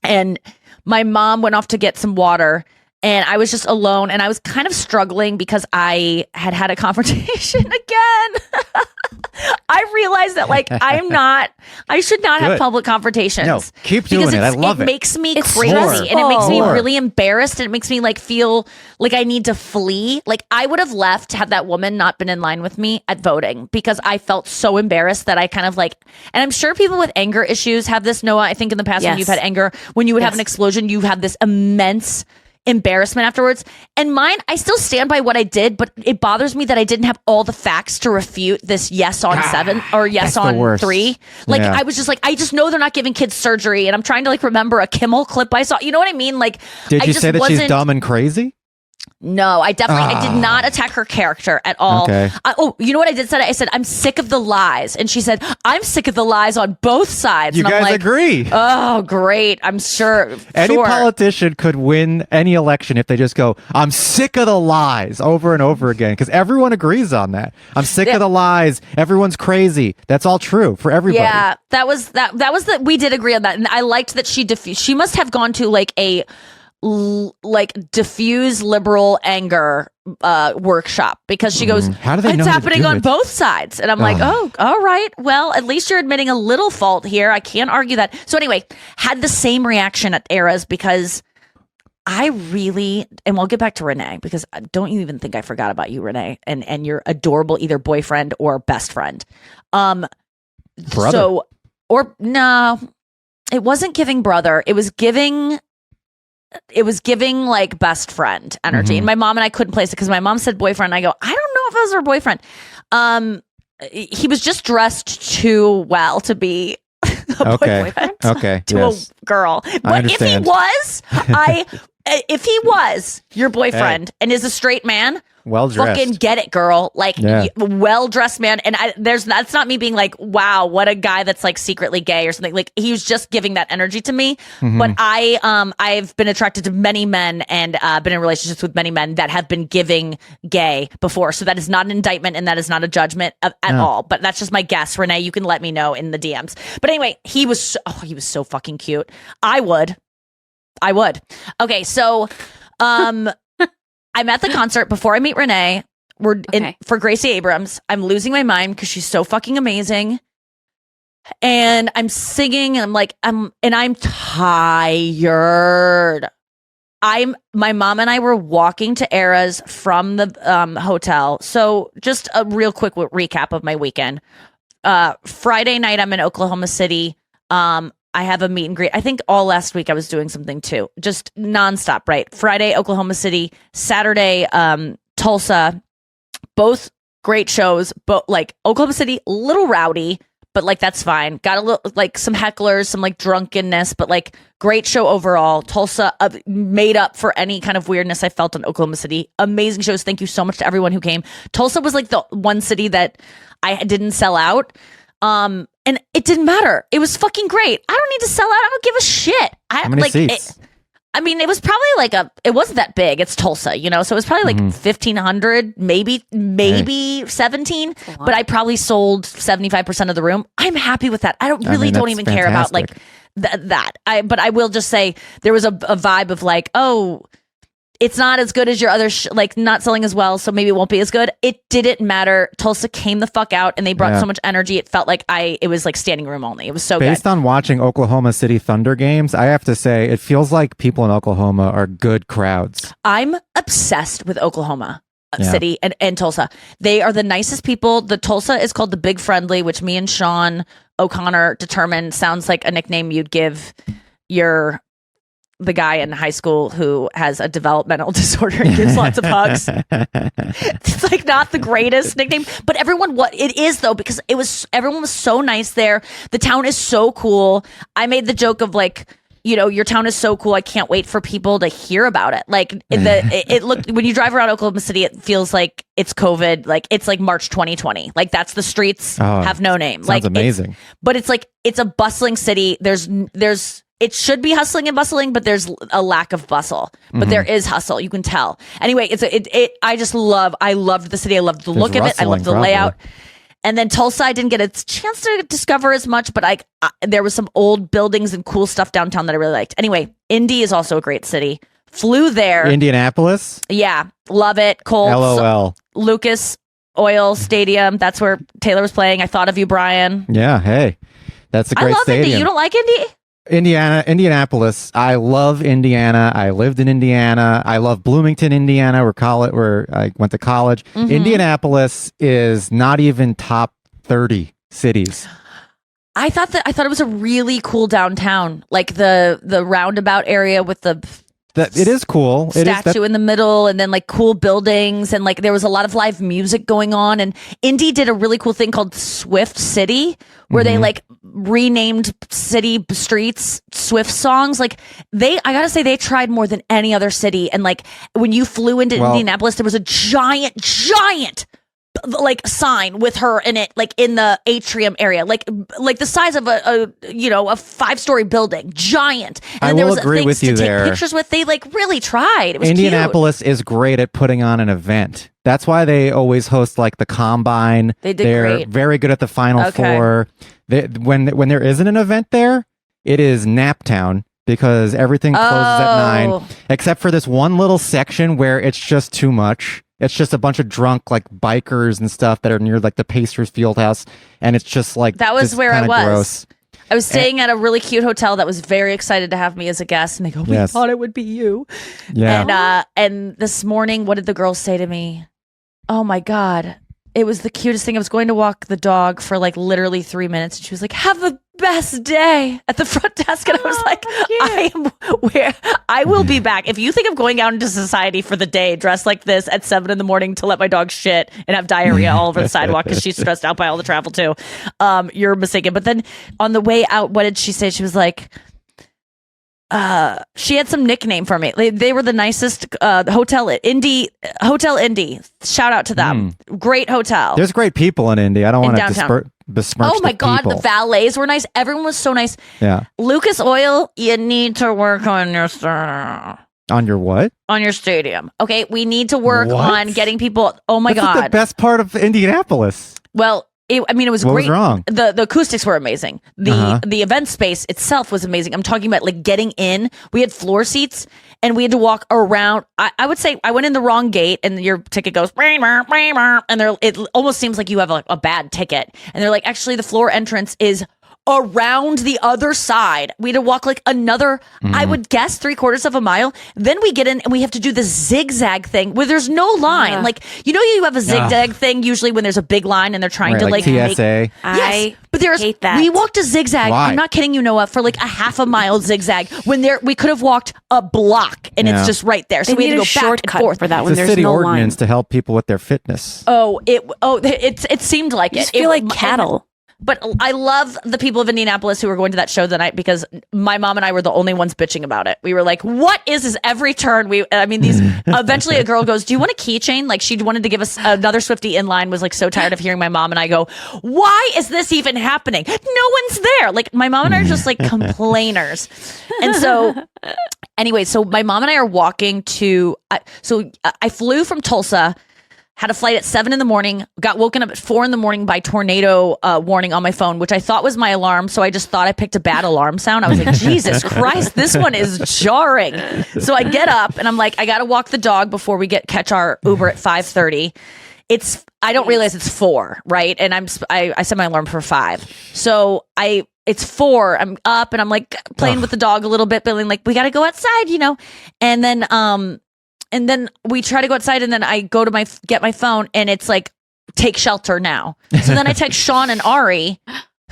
And my mom went off to get some water. And I was just alone, and I was kind of struggling because I had a confrontation again. I realized that, like, I should not have public confrontations. No, keep doing it. I love it. It makes me crazy, and it makes me really embarrassed, and it makes me, like, feel like I need to flee. Like, I would have left had that woman not been in line with me at voting, because I felt so embarrassed that I kind of, like, and I'm sure people with anger issues have this, Noah. I think in the past when you've had anger, when you would have an explosion, you have this immense embarrassment afterwards. And mine, I still stand by what I did, but it bothers me that I didn't have all the facts to refute this yes on 7 or yes on 3. Like, I was just like, I just know they're not giving kids surgery, and I'm trying to like remember a Kimmel clip I saw. You know what I mean? Like, did you say that she's dumb and crazy? No, I did not attack her character at all. Okay. You know what I did say? I said, I'm sick of the lies. And she said, I'm sick of the lies on both sides. You and guys I'm like, agree. Oh, great. I'm sure. Any politician could win any election if they just go, I'm sick of the lies, over and over again. Because everyone agrees on that. I'm sick of the lies. Everyone's crazy. That's all true for everybody. Yeah, that was we did agree on that. And I liked that she must have gone to like a diffuse liberal anger workshop, because she goes, how do they know it's happening on it? both sides. And I'm like, oh, all right, well, at least you're admitting a little fault here. I can't argue that. So anyway, had the same reaction at ERAS, because I really, and we'll get back to Renee, because don't you even think I forgot about you, Renee, and your adorable either boyfriend or best friend. Brother. So, or no, it wasn't giving brother. It was giving like best friend energy. And my mom and I couldn't place it, because my mom said boyfriend. I go, I don't know if it was her boyfriend. He was just dressed too well to be a boyfriend. Okay. To a girl. But if he was, if he was your boyfriend and is a straight man, well dressed, fucking get it, girl. Like, well dressed man. And that's not me being like, wow, what a guy that's like secretly gay or something. Like, he was just giving that energy to me. But I've been attracted to many men and been in relationships with many men that have been giving gay before. So that is not an indictment, and that is not a judgment at all. But that's just my guess. Renee, you can let me know in the DMs. But anyway, he was so fucking cute. I would. Okay, so I'm at the concert before I meet Renee. We're in Okay. for Gracie Abrams. I'm losing my mind because she's so fucking amazing. And I'm singing and I'm tired. My mom and I were walking to ERAS from the hotel. So just a real quick recap of my weekend. Friday night, I'm in Oklahoma City. I have a meet and greet. I think all last week I was doing something too, just nonstop, right? Friday, Oklahoma City, Saturday, Tulsa, both great shows, but like Oklahoma City, a little rowdy, but like that's fine. Got a little like some hecklers, some like drunkenness, but like great show overall. Tulsa made up for any kind of weirdness I felt in Oklahoma City. Amazing shows. Thank you so much to everyone who came. Tulsa was like the one city that I didn't sell out. And it didn't matter. It was fucking great. I don't need to sell out. I don't give a shit. How many seats? It was probably like it wasn't that big. It's Tulsa, you know, so it was probably like 1,500, maybe 17, but I probably sold 75% of the room. I'm happy with that. I don't even care about like that. But I will just say there was a vibe of like, oh, it's not as good as your other, like not selling as well, so maybe it won't be as good. It didn't matter. Tulsa came the fuck out, and they brought so much energy. It felt like it was like standing room only. It was so Based good. on watching Oklahoma City Thunder games, I have to say it feels like people in Oklahoma are good crowds. I'm obsessed with Oklahoma City and Tulsa. They are the nicest people. The Tulsa is called the Big Friendly, which me and Sean O'Connor determined sounds like a nickname you'd give the guy in high school who has a developmental disorder and gives lots of hugs. It's like not the greatest nickname, but it is though, because everyone was so nice there. The town is so cool. I made the joke of like, you know, your town is so cool. I can't wait for people to hear about it. Like it looked, when you drive around Oklahoma City, it feels like it's COVID. Like it's like March 2020. Like that's the streets have no name. Sounds amazing. But it's like, it's a bustling city. It should be hustling and bustling, but there's a lack of bustle. But there is hustle. You can tell. Anyway, I loved the city. I loved the look of it. I loved the layout. And then Tulsa, I didn't get a chance to discover as much, but there was some old buildings and cool stuff downtown that I really liked. Anyway, Indy is also a great city. Flew there. Indianapolis? Yeah. Love it. Colts. LOL. Lucas Oil Stadium. That's where Taylor was playing. I thought of you, Brian. Yeah. Hey, that's a great I love stadium. Indy. You don't like Indy? Indianapolis. I love Indiana. I lived in Indiana. I love Bloomington, Indiana, where I went to college. Indianapolis is not even top 30 cities. I thought it was a really cool downtown, like the roundabout area with the It is cool. Statue in the middle, and then like cool buildings, and like there was a lot of live music going on. And Indy did a really cool thing called Swift City, where they like renamed city streets Swift songs. Like I gotta say, they tried more than any other city. And like when you flew into Indianapolis, there was a giant like sign with her in it, like in the atrium area, like the size of a 5-story building, giant. And I there will was agree things with you to there. take pictures with. They like really tried. It was Indianapolis is great at putting on an event. That's why they always host like the Combine. They're great. very good at the Final Four. When there isn't an event there, it is Naptown, because everything closes at 9, except for this one little section where it's just too much. It's just a bunch of drunk like bikers and stuff that are near like the Pacers Fieldhouse, and it's just like That was where I was. Gross. I was staying at a really cute hotel that was very excited to have me as a guest, and they go, "We thought it would be you." Yeah. And this morning, what did the girls say to me? Oh my God. It was the cutest thing. I was going to walk the dog for like literally 3 minutes, and she was like, "Have the best day," at the front desk. And I was like, I will be back. If you think of going out into society for the day dressed like this at 7 a.m. to let my dog shit and have diarrhea all over the sidewalk because she's stressed out by all the travel too, you're mistaken. But then on the way out, what did she say? She was like, she had some nickname for me. They were the nicest. Hotel Indy. Shout out to them. Great hotel. There's great people in Indy. I don't want to besmirch. Oh my God, people. the valets were nice. Everyone was so nice. Yeah. Lucas Oil, you need to work on your On your what? On your stadium. Okay, we need to work What? on getting people. Oh my That's God, the best part of Indianapolis. Well, it was What great. was wrong? The acoustics were amazing. The event space itself was amazing. I'm talking about like getting in. We had floor seats and we had to walk around. I would say I went in the wrong gate and your ticket goes and it almost seems like you have a bad ticket. And they're like, actually, the floor entrance is around the other side. We had to walk like another, I would guess 3/4 of a mile. Then we get in and we have to do the zigzag thing where there's no line. Like, you have a zigzag thing usually when there's a big line and they're trying to like TSA. I but hate that. we walked a zigzag. Why? I'm not kidding you, Noah, for like a half a mile zigzag when we could have walked a block and it's just right there. So They we had need to a go back and shortcut forth for that It's when a there's city no ordinance line. to help people with their fitness. It seemed like You it. just feel like It- cattle. But I love the people of Indianapolis who were going to that show the night because my mom and I were the only ones bitching about it. We were like, what is this every turn? Eventually a girl goes, do you want a keychain? Like she wanted to give us another Swiftie in line, was like so tired of hearing my mom and I go, why is this even happening? No one's there. Like my mom and I are just like complainers. And so anyway, so my mom and I are walking to, I flew from Tulsa, had a flight at 7 a.m, got woken up at 4 a.m. by tornado warning on my phone, which I thought was my alarm. So I just thought I picked a bad alarm sound. I was like, Jesus Christ, this one is jarring. So I get up and I'm like, I got to walk the dog before we catch our Uber at 5:30. I don't realize it's 4, right? And I set my alarm for 5. So it's 4. I'm up and I'm like playing with the dog a little bit, feeling like we got to go outside, And then we try to go outside and then I go to get my phone and it's like, take shelter now. So then I text Sean and Ahri,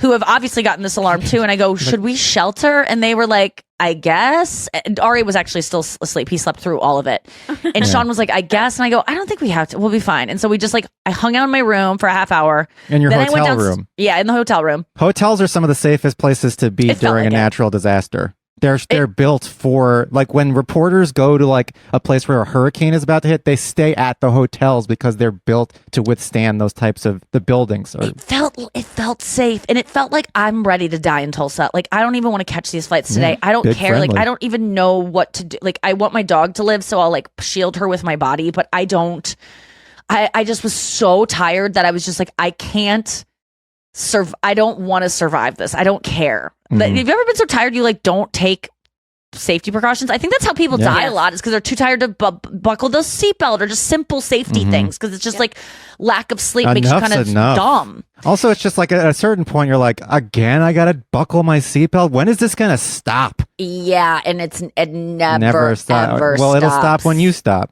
who have obviously gotten this alarm too. And I go, should we shelter? And they were like, I guess. And Ahri was actually still asleep. He slept through all of it. And Sean was like, I guess. And I go, I don't think we have to. We'll be fine. And so we just I hung out in my room for a half hour. In your then hotel room. Yeah, in the hotel room. Hotels are some of the safest places to be It felt during like a it. natural disaster. They're built for, like, when reporters go to like a place where a hurricane is about to hit, they stay at the hotels because they're built to withstand those types of the buildings. It felt safe and it felt like I'm ready to die in Tulsa. Like I don't even want to catch these flights today. I don't big care. Like friendly. I don't even know what to do. Like I want my dog to live, so I'll like shield her with my body, but I don't. I just was so tired that I was just like, I can't I don't want to survive this. I don't care. Have you ever been so tired you like don't take safety precautions? I think that's how people die a lot, is because they're too tired to buckle the seatbelt or just simple safety things, because it's just like lack of sleep makes you kind of dumb. Also, it's just like at a certain point, you're like, again, I gotta buckle my seatbelt. When is this gonna stop? Yeah, and it never stop. ever Well, it'll stops. stop when you stop.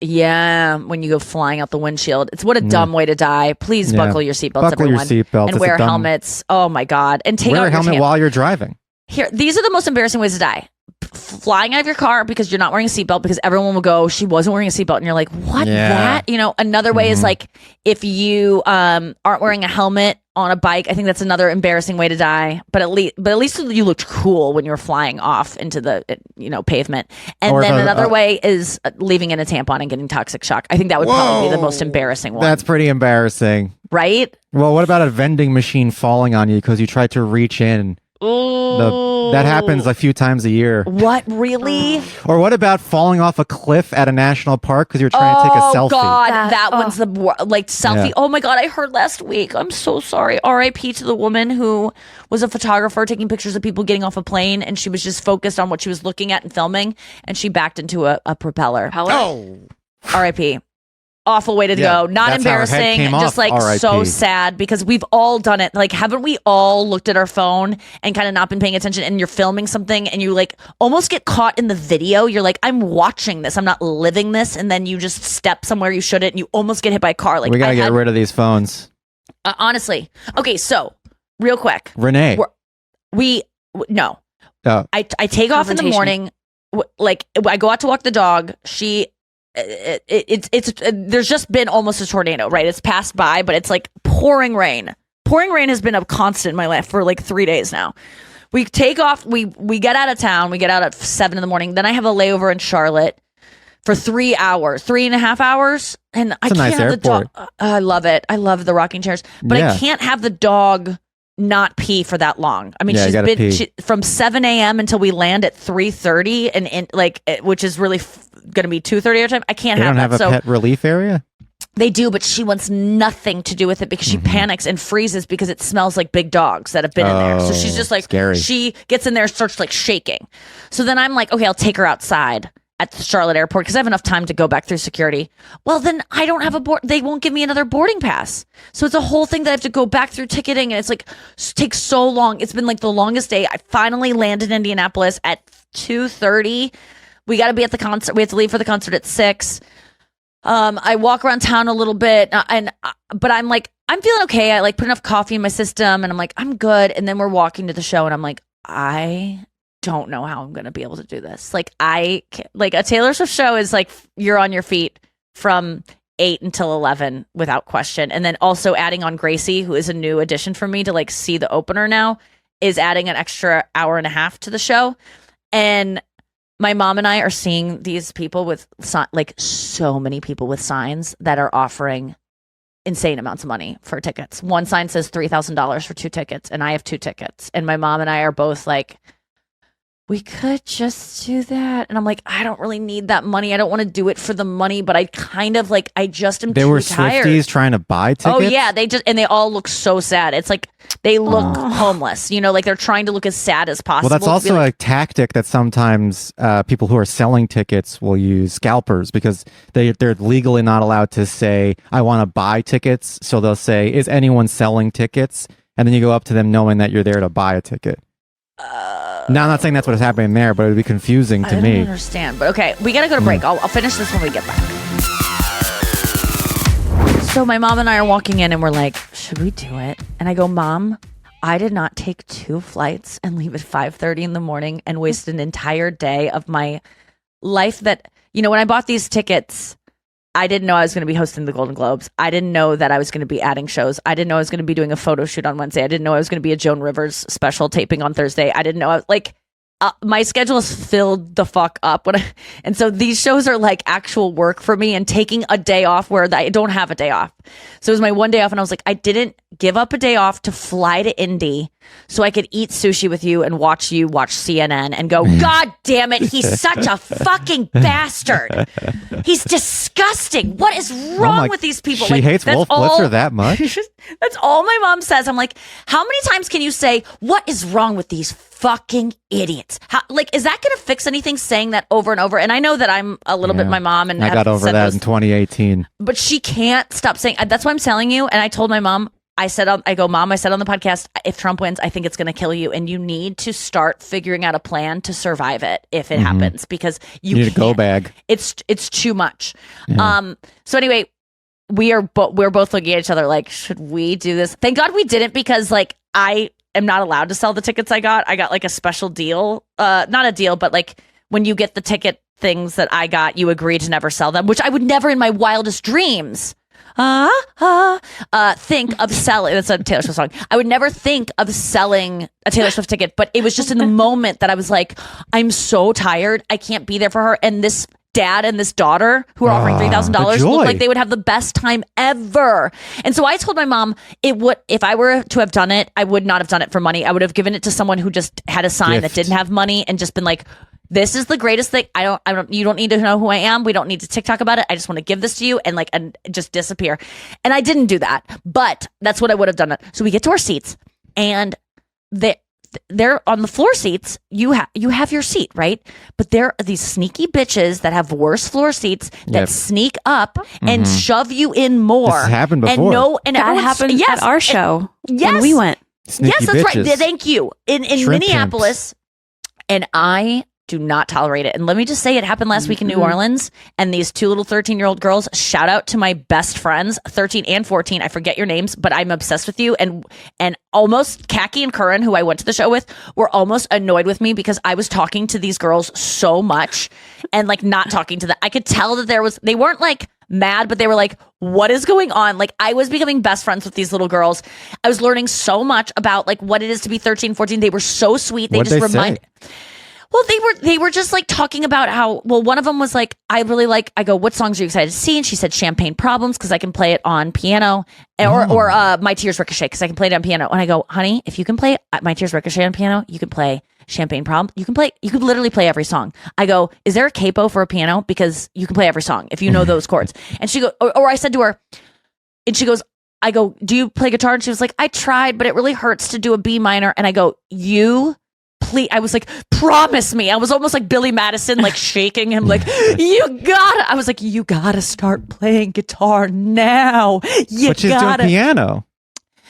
Yeah, when you go flying out the windshield. It's what a dumb way to die. Please buckle your seatbelts, Buckle your everyone. seatbelts. And It's wear a dumb- helmets. Oh my God. And take Wear out a your helmet hand. while you're driving. Here, these are the most embarrassing ways to die. Flying out of your car because you're not wearing a seatbelt, because everyone will go, she wasn't wearing a seatbelt, and you're like, what? Yeah. That? Another way is like if you aren't wearing a helmet on a bike. I think that's another embarrassing way to die. But at least you looked cool when you were flying off into the pavement. And Or then if another way is leaving in a tampon and getting toxic shock. I think that would probably be the most embarrassing one. That's pretty embarrassing. Right? Well, what about a vending machine falling on you because you tried to reach in? That happens a few times a year. What, really? Or what about falling off a cliff at a national park because you're trying to take a selfie? Oh God, that one's the selfie. Yeah. Oh my God, I heard last week. I'm so sorry. R.I.P. to the woman who was a photographer taking pictures of people getting off a plane, and she was just focused on what she was looking at and filming, and she backed into a propeller. Oh. R.I.P. Awful way to Yeah, go. Not that's how her head embarrassing. came Just off. like RIP. so sad, because we've all done it. Like, haven't we all looked at our phone and kind of not been paying attention, and you're filming something and you like almost get caught in the video. You're like, I'm watching this, I'm not living this. And then you just step somewhere you shouldn't and you almost get hit by a car. Like, We got to get rid of these phones. honestly. Okay. So real quick, Renee. no, Oh. I take off in the Confrontation. morning. Like I go out to walk the dog. It's there's just been almost a tornado, right? It's passed by, but it's like pouring rain. Pouring rain has been a constant in my life for like 3 days now. We take off. We get out of town. We get out at 7 a.m. Then I have a layover in Charlotte for 3 hours, 3.5 hours, and I a can't nice have the dog. airport. I love it. I love the rocking chairs, but Yeah. I can't have the dog not pee for that long. I mean, Yeah, you she's gotta been pee. from 7 a.m. until we land at 3:30, and which is really going to be 2:30 our time. I can't They have don't that. have a So pet relief area? They do, but she wants nothing to do with it because she panics and freezes because it smells like big dogs that have been in there. So she's just like, scary. She gets in there and starts like shaking. So then I'm like, okay, I'll take her outside at the Charlotte airport because I have enough time to go back through security. Well, then I don't have they won't give me another boarding pass. So it's a whole thing that I have to go back through ticketing, and it's like takes so long. It's been like the longest day. I finally landed in Indianapolis at 2:30. We got to be at the concert. We have to leave for the concert at 6. I walk around town a little bit, but I'm like, I'm feeling okay. I like put enough coffee in my system, and I'm like, I'm good. And then we're walking to the show, and I'm like, I don't know how I'm going to be able to do this. Like a Taylor Swift show is like you're on your feet from 8 until 11 without question. And then also adding on Gracie, who is a new addition for me to like see the opener now, is adding an extra hour and a half to the show. And my mom and I are seeing these people with like so many people with signs that are offering insane amounts of money for tickets. One sign says $3,000 for 2 tickets, and I have 2 tickets. And my mom and I are both like, we could just do that. And I'm like, I don't really need that money. I don't want to do it for the money, but I kind of like, I just am There too were tired. Swifties trying to buy tickets? Oh yeah, they all look so sad. It's like they look homeless, like they're trying to look as sad as possible. Well, that's also a tactic that sometimes people who are selling tickets will use, scalpers, because they're legally not allowed to say, I want to buy tickets. So they'll say, is anyone selling tickets? And then you go up to them knowing that you're there to buy a ticket. Now, I'm not saying that's what is happening there, but it would be confusing to me. I don't understand. But okay, we got to go to break. I'll finish this when we get back. So my mom and I are walking in and we're like, should we do it? And I go, Mom, I did not take 2 flights and leave at 5:30 in the morning and waste an entire day of my life that, when I bought these tickets, I didn't know I was going to be hosting the Golden Globes. I didn't know that I was going to be adding shows. I didn't know I was going to be doing a photo shoot on Wednesday. I didn't know I was going to be a Joan Rivers special taping on Thursday. I didn't know I was like, my schedule is filled the fuck up. And so these shows are like actual work for me, and taking a day off where I don't have a day off. So it was my one day off, and I was like, I didn't give up a day off to fly to Indy so I could eat sushi with you and watch CNN and go, God damn it, he's such a fucking bastard. He's disgusting. What is wrong with these people? She hates Wolf Blitzer that much? That's all my mom says. I'm like, how many times can you say, what is wrong with these fucking idiots? Is that going to fix anything, saying that over and over? And I know that I'm a little bit my mom, and I got over that in 2018. But she can't stop saying, that's why I'm telling you. And I told my mom, Mom, I said on the podcast, if Trump wins, I think it's going to kill you, and you need to start figuring out a plan to survive it if it happens, because you need a go bag. It's too much. Yeah. So anyway, we're both looking at each other like, should we do this? Thank God we didn't, because like I am not allowed to sell the tickets I got. I got like a special deal, not a deal, but like when you get the ticket things that I got, you agree to never sell them, which I would never in my wildest dreams think of selling. That's a Taylor Swift song. I would never think of selling a Taylor Swift ticket, but it was just in the moment that I was like, I'm so tired. I can't be there for her. And this dad and this daughter who are offering $3,000 look like they would have the best time ever. And so I told my mom, if I were to have done it, I would not have done it for money. I would have given it to someone who just had a sign that didn't have money and just been like, this is the greatest thing. You don't need to know who I am. We don't need to TikTok about it. I just want to give this to you and just disappear. And I didn't do that, but that's what I would have done. So we get to our seats, and they're on the floor seats. You have your seat, right? But there are these sneaky bitches that have worse floor seats that sneak up and shove you in more. This has happened before. And that happened at our show when we went. Sneaky that's bitches. right. Thank you. In Minneapolis, and I do not tolerate it. And let me just say, it happened last week in New Orleans, and these 2 little 13-year-old girls, shout out to my best friends, 13 and 14. I forget your names, but I'm obsessed with you. And almost Kaki and Curran, who I went to the show with, were almost annoyed with me because I was talking to these girls so much and like not talking to them. I could tell that they weren't like mad, but they were like, what is going on? Like, I was becoming best friends with these little girls. I was learning so much about like what it is to be 13, 14. They were so sweet. They just remind. Well, they were just like talking about how, one of them was like, I go, what songs are you excited to see? And she said Champagne Problems, because I can play it on piano, or My Tears Ricochet, because I can play it on piano. And I go, honey, if you can play My Tears Ricochet on piano, you can play Champagne Problem, you could literally play every song. I go, is there a capo for a piano? Because you can play every song if you know those chords. And she goes, or I said to her, and she goes, I go, do you play guitar? And she was like, I tried, but it really hurts to do a B minor. And I go, please, I was like, promise me. I was almost like Billy Madison, like shaking him, like, I was like, you gotta start playing guitar now. But she's doing piano.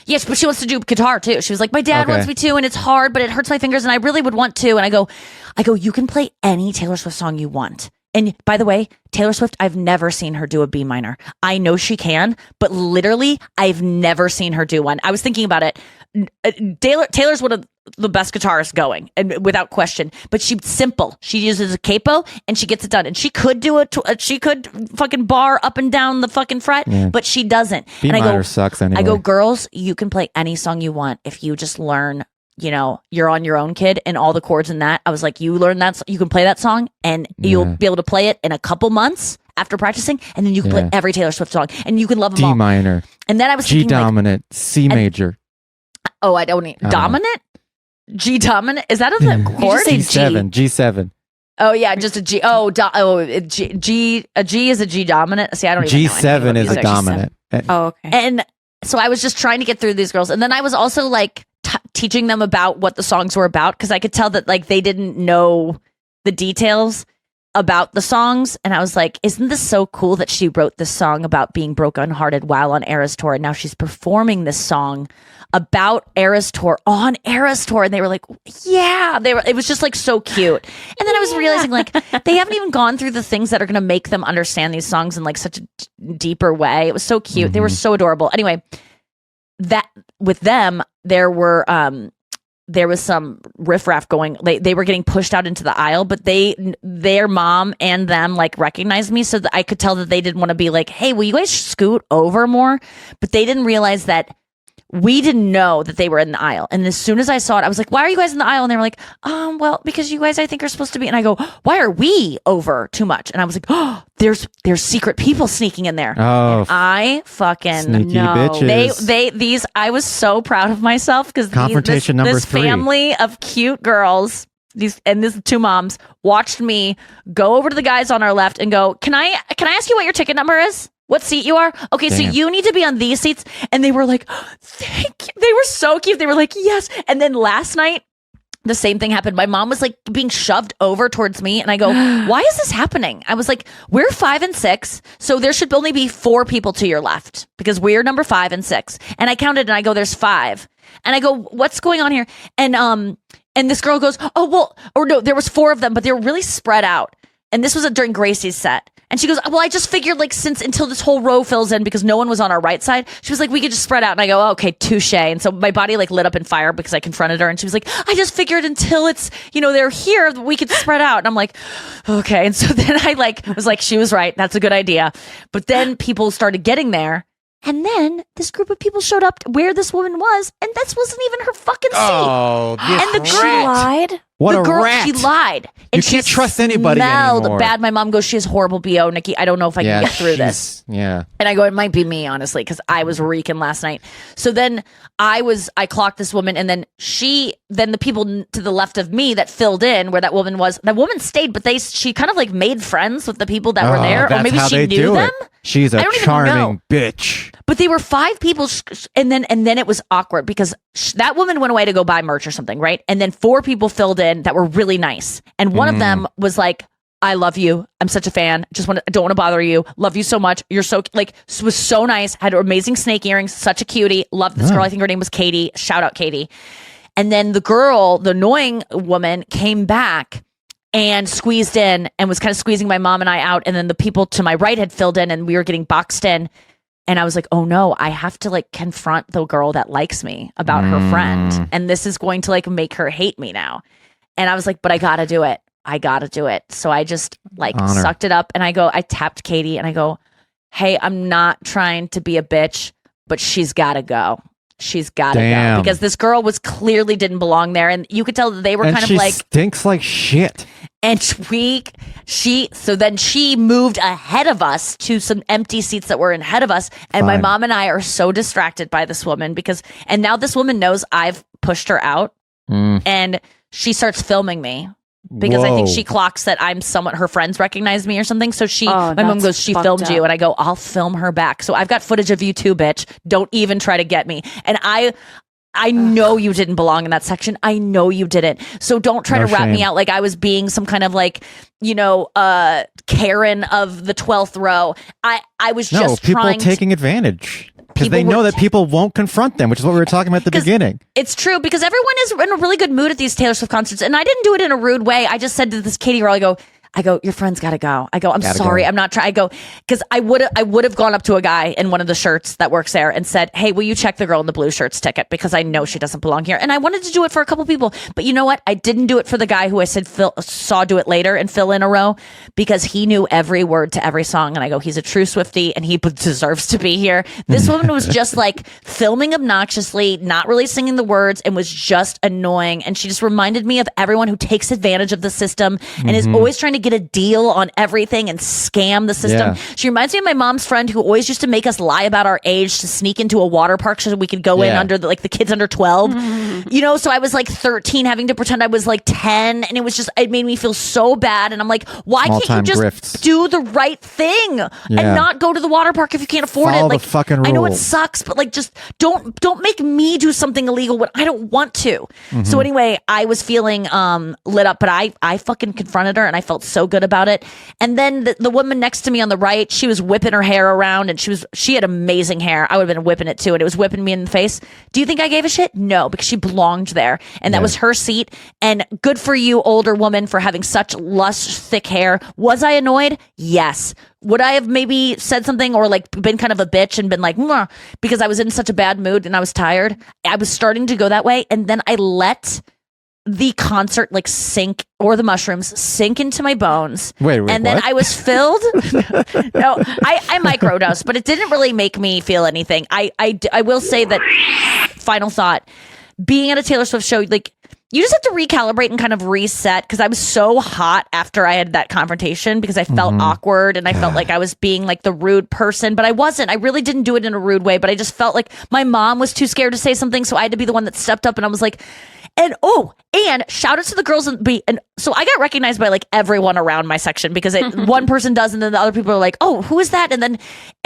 Yes, but she wants to do guitar too. She was like, my dad wants me to, and it's hard, but it hurts my fingers, and I really would want to. And I go, you can play any Taylor Swift song you want. And by the way, Taylor Swift, I've never seen her do a B minor. I know she can, but literally, I've never seen her do one. I was thinking about it. Taylor's one of the best guitarists going, and without question. But she's simple. She uses a capo and she gets it done. And she could do it. She could fucking bar up and down the fucking fret, but she doesn't. B minor sucks anyway. I go, girls, you can play any song you want if you just learn. You know, you're on your own, kid, and all the chords in that. I was like, you learn that, you can play that song, and you'll be able to play it in a couple months after practicing, and then you can play every Taylor Swift song, and you can love them all. D minor. And then I was G thinking, dominant, C major. I don't need dominant. G dominant, is that a chord? G7. G7. Oh yeah, just a G. G. A G is a G dominant. See, I don't even know. G7 is a dominant. Oh, okay. And so I was just trying to get through these girls, and then I was also like teaching them about what the songs were about, because I could tell that like they didn't know the details about the songs. And I was like, isn't this so cool that she wrote this song about being brokenhearted while on ERAS tour, and now she's performing this song about ERAS tour on ERAS tour? And they were like, yeah, it was just like so cute. And then I was realizing like they haven't even gone through the things that are going to make them understand these songs in like such a deeper way. It was so cute. They were so adorable. Anyway, that with them, there was some riffraff going. They were getting pushed out into the aisle, but their mom and them like recognized me, so that I could tell that they didn't want to be like, hey, will you guys scoot over more? But they didn't realize that we didn't know that they were in the aisle. And as soon as I saw it, I was like, why are you guys in the aisle? And they were like, well, because you guys, I think, are supposed to be. And I go, why are we over too much? And I was like, oh, there's secret people sneaking in there. Oh, and I fucking sneaky know. bitches. I was so proud of myself, because Confrontation number this 3. family of cute girls, these two moms, watched me go over to the guys on our left and go, can I ask you what your ticket number is? What seat you are? Okay, Damn. so you need to be on these seats. And they were like, thank you. They were so cute. They were like, yes. And then last night, the same thing happened. My mom was like being shoved over towards me. And I go, why is this happening? I was like, we're 5 and 6. So there should only be 4 people to your left, because we're number 5 and 6. And I counted and I go, there's 5. And I go, what's going on here? And this girl goes, oh, well, or no, there was 4 of them, but they were really spread out. And this was during Gracie's set. And she goes, well, I just figured like until this whole row fills in, because no one was on our right side. She was like, we could just spread out. And I go, oh, okay, touche. And so my body like lit up in fire because I confronted her. And she was like, I just figured until it's, they're here, we could spread out. And I'm like, okay. And so then I was like, she was right. That's a good idea. But then people started getting there. And then this group of people showed up where this woman was, and this wasn't even her fucking seat. Oh, and the girl lied. What the a girl, rat. she lied. And You can't trust anybody smelled anymore. bad. My mom goes, she has horrible BO, Nikki. I don't know if I can get through this. Yeah. And I go, it might be me, honestly, because I was reeking last night. So then I clocked this woman, and then the people to the left of me that filled in where that woman was, that woman stayed, but she kind of like made friends with the people that were there, or maybe she knew them. She's a I don't even charming know. bitch. But they were 5 people, and then it was awkward because that woman went away to go buy merch or something, right? And then 4 people filled in that were really nice, and one of them was like, "I love you. I'm such a fan. I don't want to bother you. Love you so much. You're so was so nice. Had amazing snake earrings. Such a cutie. Loved this girl. I think her name was Katie. Shout out Katie." And then the girl, the annoying woman, came back and squeezed in and was kind of squeezing my mom and I out. And then the people to my right had filled in, and we were getting boxed in. And I was like, oh no, I have to like confront the girl that likes me about her friend. And this is going to like make her hate me now. And I was like, but I gotta do it. So I just like sucked it up, and I tapped Katie and I go, hey, I'm not trying to be a bitch, but she's gotta go. She's gotta go. Because this girl clearly didn't belong there. And you could tell that they were kind of like, stinks like shit. And so then she moved ahead of us to some empty seats that were ahead of us. And my mom and I are so distracted by this woman and now this woman knows I've pushed her out. And she starts filming me. Because I think Whoa. she clocks that I'm somewhat, her friends recognize me or something. So Oh, my mom that's goes, she fucked filmed up. you. And I go, I'll film her back. So I've got footage of you too, bitch. Don't even try to get me. And I know you didn't belong in that section. I know you didn't. So don't try No to rat me shame. out like I was being some kind of like, Karen of the 12th row. I was No, just people trying taking advantage. Because People they know were- that people won't confront them, which is what we were talking about at the 'Cause- beginning. It's true because everyone is in a really good mood at these Taylor Swift concerts. And I didn't do it in a rude way. I just said to this Katie girl, I go, your friend's got to go. I go, I'm Gotta sorry. go. I'm not trying. I go, because I would have gone up to a guy in one of the shirts that works there and said, hey, will you check the girl in the blue shirts ticket? Because I know she doesn't belong here. And I wanted to do it for a couple people. But you know what? I didn't do it for the guy who I said saw do it later and fill in a row because he knew every word to every song. And I go, he's a true Swiftie and he deserves to be here. This woman was just like filming obnoxiously, not really singing the words and was just annoying. And she just reminded me of everyone who takes advantage of the system and is always trying to get a deal on everything and scam the system. Yeah. She reminds me of my mom's friend who always used to make us lie about our age to sneak into a water park so we could go in Yeah. under the kids under 12. So I was like 13 having to pretend I was like 10 and it made me feel so bad. And I'm like, why can't you Small-time just grifts. do the right thing and Yeah. not go to the water park if you can't afford Follow it? the Like, fucking I know it rules. sucks, but like, just don't make me do something illegal when I don't want to. So anyway, I was feeling lit up, but I fucking confronted her and I felt so good about it. And then the woman next to me on the right, she was whipping her hair around and she had amazing hair. I would have been whipping it too, and it was whipping me in the face. Do you think I gave a shit? No, because she belonged there and that Yeah. was her seat. And good for you, older woman, for having such lush, thick hair. Was I annoyed? Yes. Would I have maybe said something or like been kind of a bitch and been like, "Mwah," because I was in such a bad mood and I was tired? I was starting to go that way. And then I let the concert like sink, or the mushrooms sink into my bones. Wait, and then what? I was filled. No, I microdosed, but it didn't really make me feel anything. I will say that, final thought, being at a Taylor Swift show, like, you just have to recalibrate and kind of reset, because I was so hot after I had that confrontation because I felt awkward and I felt like I was being like the rude person, but I wasn't. I really didn't do it in a rude way, but I just felt like my mom was too scared to say something, so I had to be the one that stepped up, and I was like, and shout out to the girls and so I got recognized by like everyone around my section because one person does, and then the other people are like, oh, who is that? And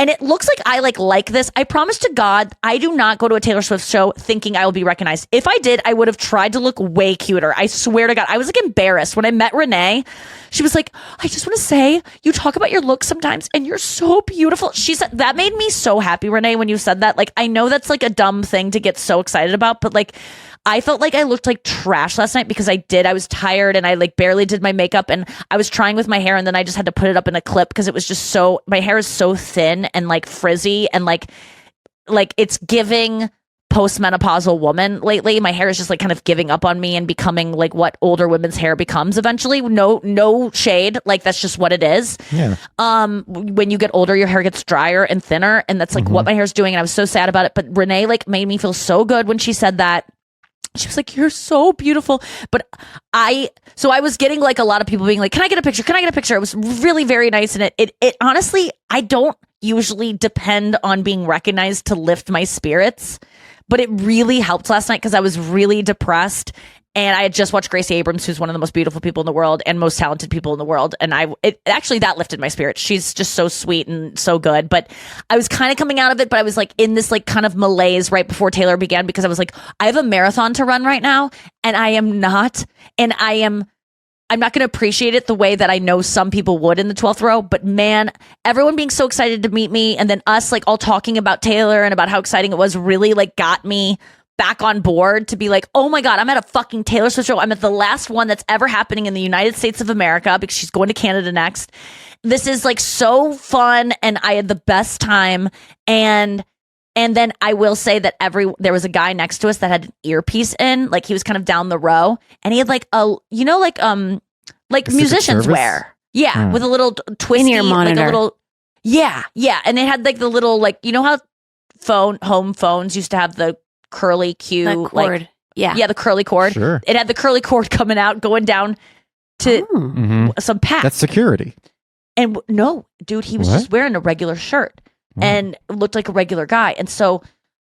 it looks like I like this. I promise to God, I do not go to a Taylor Swift show thinking I will be recognized. If I did, I would have tried to look way cuter. I swear to God, I was like embarrassed when I met Renee. She was like, I just want to say, you talk about your looks sometimes and you're so beautiful. She said that made me so happy, Renee, when you said that. Like, I know that's like a dumb thing to get so excited about, but like, I felt like I looked like trash last night because I was tired and I like barely did my makeup, and I was trying with my hair, and then I just had to put it up in a clip because it was just so, my hair is so thin and like frizzy and like it's giving postmenopausal woman lately. My hair is just like kind of giving up on me and becoming like what older women's hair becomes eventually. No shade. Like, that's just what it is. Yeah. When you get older, your hair gets drier and thinner, and that's like what my hair's doing. And I was so sad about it. But Renee like made me feel so good when she said that. She was like, you're so beautiful. But I was getting like a lot of people being like, can I get a picture? Can I get a picture? It was really very nice. And it honestly, I don't usually depend on being recognized to lift my spirits, but it really helped last night because I was really depressed. And I had just watched Gracie Abrams, who's one of the most beautiful people in the world and most talented people in the world. And actually that lifted my spirits. She's just so sweet and so good. But I was kind of coming out of it, but I was like in this like kind of malaise right before Taylor began, because I was like, I have a marathon to run right now, and I'm not going to appreciate it the way that I know some people would in the 12th row. But man, everyone being so excited to meet me, and then us like all talking about Taylor and about how exciting it was, really like got me back on board to be like, oh my God, I'm at a fucking Taylor Swift show. I'm at the last one that's ever happening in the United States of America, because she's going to Canada next. This is like so fun, and I had the best time. And then I will say that there was a guy next to us that had an earpiece in, like he was kind of down the row, and he had like like musicians Service? wear. Yeah, with a little twisty In-ear monitor. like a little, yeah. And it had like the little, like, you know how home phones used to have the curly Q, That cord. like, Yeah. the curly cord. Sure. It had the curly cord coming out, going down to some pack. That's security. And no, dude, he was What? just wearing a regular shirt and looked like a regular guy. And so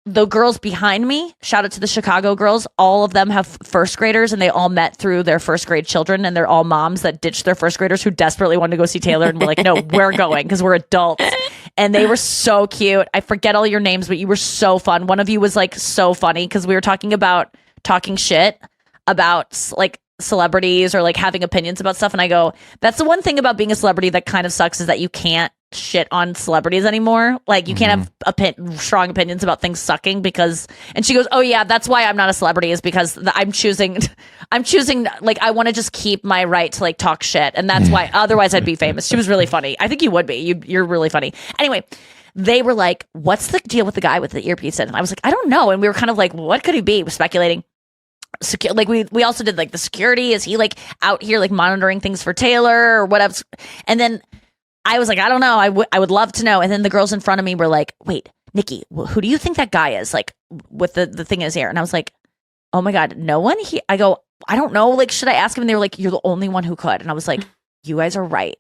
the girls behind me, shout out to the Chicago girls, all of them have first graders and they all met through their first grade children, and they're all moms that ditched their first graders who desperately wanted to go see Taylor and were like, no, we're going because we're adults. And they were so cute. I forget all your names, but you were so fun. One of you was like so funny because we were talking shit about like celebrities or like having opinions about stuff. And I go, that's the one thing about being a celebrity that kind of sucks, is that you can't shit on celebrities anymore. Like you can't have strong opinions about things sucking because, and she goes, oh yeah, that's why I'm not a celebrity, is because I'm choosing like, I want to just keep my right to like talk shit. And that's why, otherwise I'd be famous. She was really funny. I think you would be. You're really funny. Anyway, they were like, what's the deal with the guy with the earpiece in? And I was like, I don't know. And we were kind of like, what could he be? We're speculating. Like we also did like the security. Is he like out here like monitoring things for Taylor or whatever? And then I was like, I don't know. I would love to know. And then the girls in front of me were like, wait, Nikki, who do you think that guy is? Like with the thing in his ear. And I was like, oh my God, no one here. I go, I don't know. Like, should I ask him? And they were like, you're the only one who could. And I was like, you guys are right.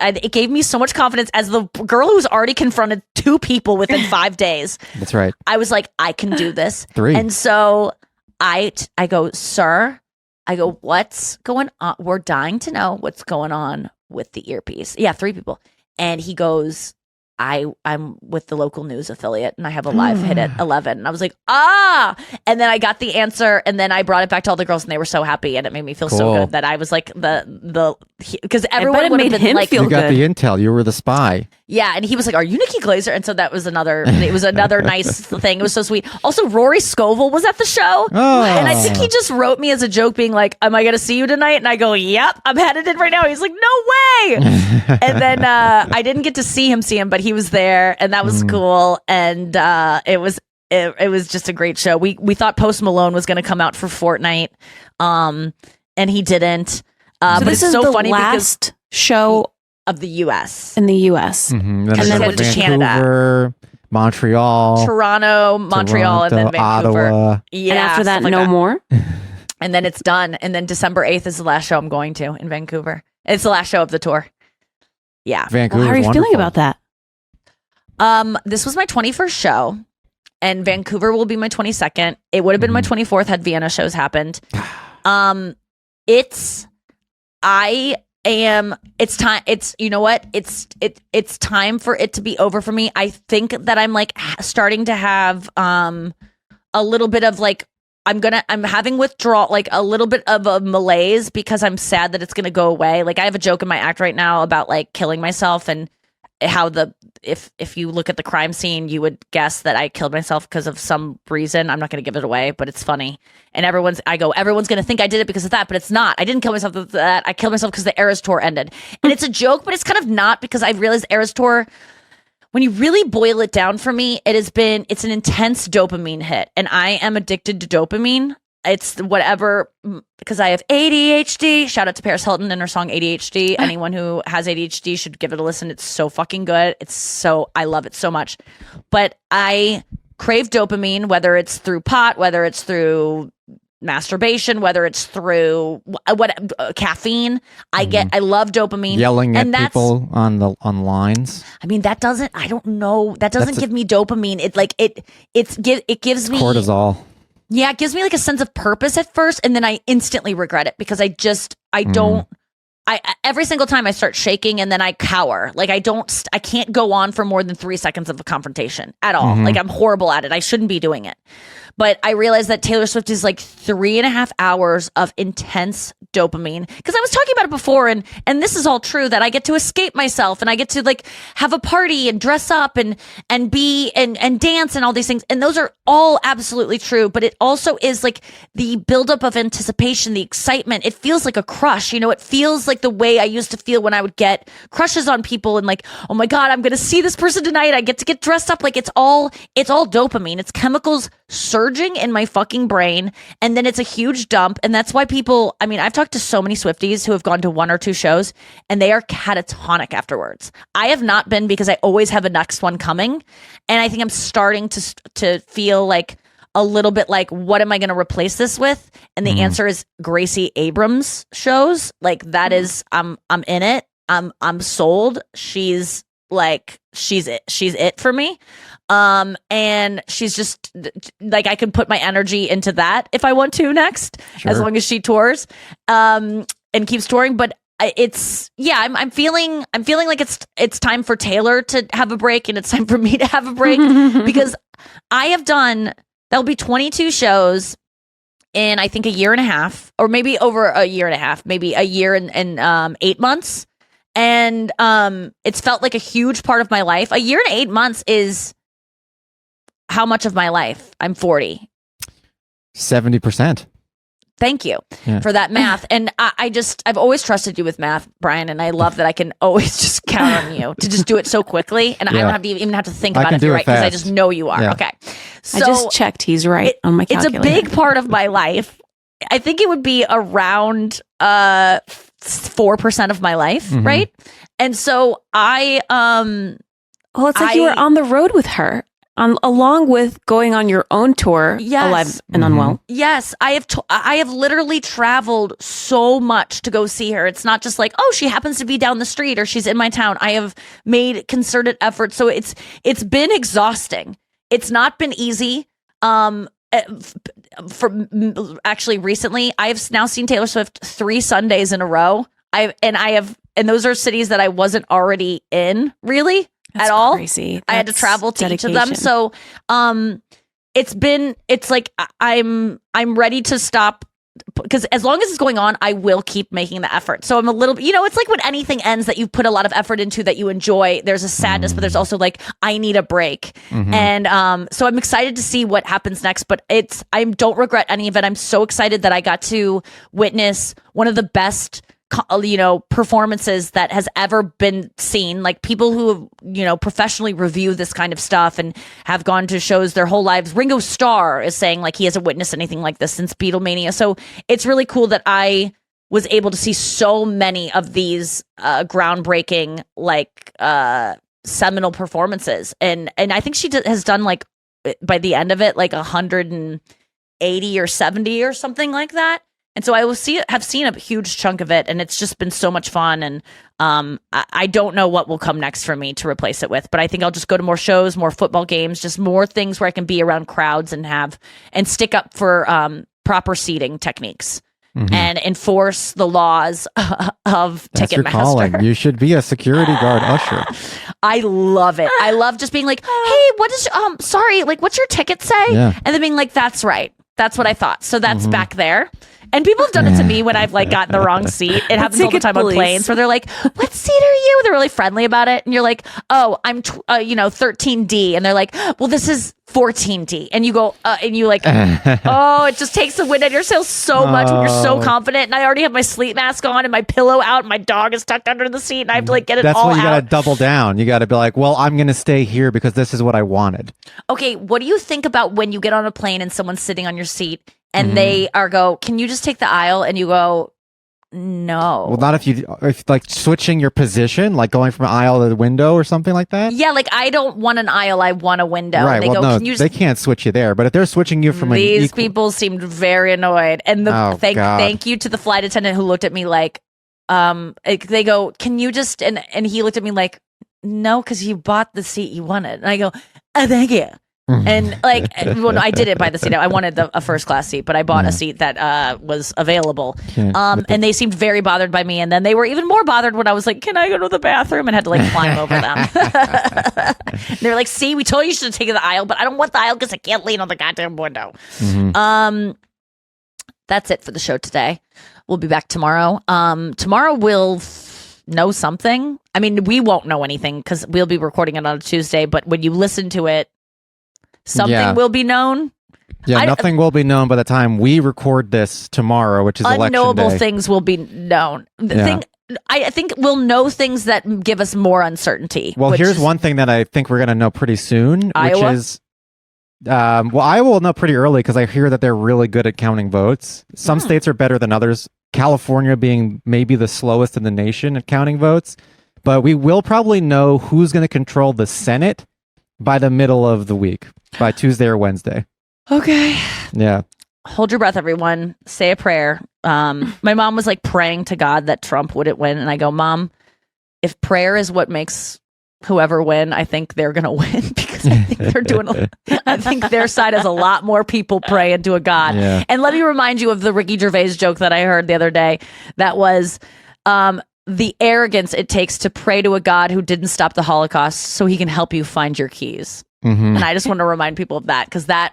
It gave me so much confidence as the girl who's already confronted 2 people within 5 days. That's right. I was like, I can do this. 3. And so I go, sir, I go, what's going on? We're dying to know what's going on with the earpiece. Yeah, 3 people. And he goes, I'm with the local news affiliate and I have a live hit at 11. And I was like, and then I got the answer and then I brought it back to all the girls and they were so happy, and it made me feel so good that I was like because everyone would have been him like, feel you got good. the intel. You were the spy. Yeah, and he was like, are you Nikki Glaser? And so that was another nice thing. It was so sweet. Also, Rory Scovel was at the show. Oh. And I think he just wrote me as a joke being like, am I going to see you tonight? And I go, yep, I'm headed in right now. He's like, no way. And then I didn't get to see him, but he was there and that was cool. And it was just a great show. We thought Post Malone was going to come out for Fortnite, and he didn't. So but this it's is so the funny last show of the U.S. in the U.S. Mm-hmm. And then Vancouver, to Canada. Montreal, Toronto, Montreal, and then Toronto, Vancouver. Ottawa. Yeah, And after that, stuff like no more. And then it's done. And then December 8th is the last show I'm going to in Vancouver. It's the last show of the tour. Yeah. Vancouver. How are you feeling about that? This was my 21st show, and Vancouver will be my 22nd. It would have been my 24th had Vienna shows happened. It's time. It's, you know what? It's time for it to be over for me. I think that I'm like starting to have a little bit of like, I'm having withdrawal, like a little bit of a malaise because I'm sad that it's going to go away. Like I have a joke in my act right now about like killing myself and how if you look at the crime scene, you would guess that I killed myself because of some reason. I'm not going to give it away, but it's funny. And everyone's going to think I did it because of that, but it's not. I didn't kill myself with that. I killed myself because the ERAS tour ended. And it's a joke, but it's kind of not, because I realized ERAS tour, when you really boil it down for me, it's an intense dopamine hit, and I am addicted to dopamine. It's whatever, because I have ADHD. Shout out to Paris Hilton and her song ADHD. Anyone who has ADHD should give it a listen. It's so fucking good. I love it so much. But I crave dopamine, whether it's through pot, whether it's through masturbation, whether it's through caffeine. I love dopamine. Yelling and at people on lines. I mean, that doesn't give me dopamine. It gives me cortisol. Yeah, it gives me like a sense of purpose at first, and then I instantly regret it because every single time I start shaking and then I cower. Like I can't go on for more than 3 seconds of a confrontation at all. Like I'm horrible at it. I shouldn't be doing it. But I realized that Taylor Swift is like 3.5 hours of intense dopamine. Because I was talking about it before, and this is all true, that I get to escape myself and I get to like have a party and dress up and be and dance and all these things. And those are all absolutely true. But it also is like the buildup of anticipation, the excitement. It feels like a crush. You know, it feels like the way I used to feel when I would get crushes on people and like, oh my God, I'm going to see this person tonight. I get to get dressed up. Like it's all dopamine. It's chemicals surging in my fucking brain, and then it's a huge dump. And that's why people, I mean, I've talked to so many Swifties who have gone to 1 or 2 shows and they are catatonic afterwards. I have not been, because I always have a next one coming, and I think I'm starting to feel like a little bit like, what am I going to replace this with? And the answer is Gracie Abrams shows. Like that is, I'm in it. I'm sold. She's like she's it for me. And she's just like, I can put my energy into that if I want to next, as long as she tours, and keeps touring. But I'm feeling like it's time for Taylor to have a break, and it's time for me to have a break because there'll be 22 shows in, I think, a year and a half, or maybe over a year and a half, maybe a year and 8 months. And it's felt like a huge part of my life. A year and 8 months is how much of my life? I'm 40. 70%. Thank you for that math. And I've always trusted you with math, Brian, and I love that I can always just count on you to just do it so quickly. And I don't have to even have to think about it if you're right, because I just know you are. Yeah. Okay. So I just checked. He's right on my calculator. It's a big part of my life. I think it would be around 4% of my life, right? And so it's like you were on the road with her. Along with going on your own tour, alive and unwell. Yes, I have literally traveled so much to go see her. It's not just like, oh, she happens to be down the street or she's in my town. I have made concerted efforts, so it's been exhausting. It's not been easy. For actually recently, I have now seen Taylor Swift 3 Sundays in a row. And those are cities that I wasn't already in, really. That's at all. Crazy. I had to travel to each of them. So it's like I'm ready to stop, because as long as it's going on, I will keep making the effort. So I'm a little, it's like when anything ends that you put a lot of effort into that you enjoy, there's a sadness, but there's also like, I need a break. And so I'm excited to see what happens next, but I don't regret any of it. I'm so excited that I got to witness one of the best performances that has ever been seen. Like, people who professionally review this kind of stuff and have gone to shows their whole lives. Ringo Starr is saying like he hasn't witnessed anything like this since Beatlemania. So it's really cool that I was able to see so many of these groundbreaking, like seminal performances. And I think she has done, like, by the end of it, like 180 or 70 or something like that. And so I will have seen a huge chunk of it, and it's just been so much fun. And I don't know what will come next for me to replace it with, but I think I'll just go to more shows, more football games, just more things where I can be around crowds and stick up for proper seating techniques and enforce the laws of Ticketmaster. You should be a security guard usher. I love it. I love just being like, hey, what is sorry, like, what's your ticket say? Yeah. And then being like, that's right. That's what I thought. So that's back there. And people have done it to me when I've, like, gotten the wrong seat. It happens all the time on planes where they're like, what seat are you? They're really friendly about it. And you're like, oh, I'm 13D. And they're like, well, this is 14D. And you go, and you like, oh, it just takes the wind out of your sails so much when you're so confident. And I already have my sleep mask on and my pillow out and my dog is tucked under the seat and I have to, like, get it all out. That's why you got to double down. You got to be like, well, I'm going to stay here because this is what I wanted. Okay, what do you think about when you get on a plane and someone's sitting on your seat and they can you just take the aisle? And you go, no. Well, not if like switching your position, like going from aisle to the window or something like that. Yeah, like, I don't want an aisle, I want a window. Right. And they Can you they can't switch you there. But if they're switching you from these people seemed very annoyed. And thank you to the flight attendant who looked at me like, they go, can you just, and he looked at me like, no, because you bought the seat you wanted. And I go, oh, thank you. And like, well, I did it by the seat. I wanted a first class seat, but I bought a seat that was available. And they seemed very bothered by me. And then they were even more bothered when I was like, "Can I go to the bathroom?" And had to, like, climb over them. They were like, "See, we told you should have taken the aisle, but I don't want the aisle because I can't lean on the goddamn window." That's it for the show today. We'll be back tomorrow. Tomorrow we'll know something. I mean, we won't know anything because we'll be recording it on a Tuesday. But when you listen to it, something will be known. Yeah, nothing will be known by the time we record this tomorrow, which is election day. Unknowable things will be known. I think we'll know things that give us more uncertainty. Well, here's one thing that I think we're going to know pretty soon, Iowa? which is, Iowa will know pretty early because I hear that they're really good at counting votes. Some states are better than others, California being maybe the slowest in the nation at counting votes. But we will probably know who's going to control the Senate by the middle of the week. By Tuesday or Wednesday. Okay. Yeah. Hold your breath, everyone. Say a prayer. My mom was, like, praying to God that Trump wouldn't win. And I go, Mom, if prayer is what makes whoever win, I think they're going to win because I think they're doing. I think their side has a lot more people praying to a god. Yeah. And let me remind you of the Ricky Gervais joke that I heard the other day. That was the arrogance it takes to pray to a god who didn't stop the Holocaust so he can help you find your keys. Mhm. And I just want to remind people of that because that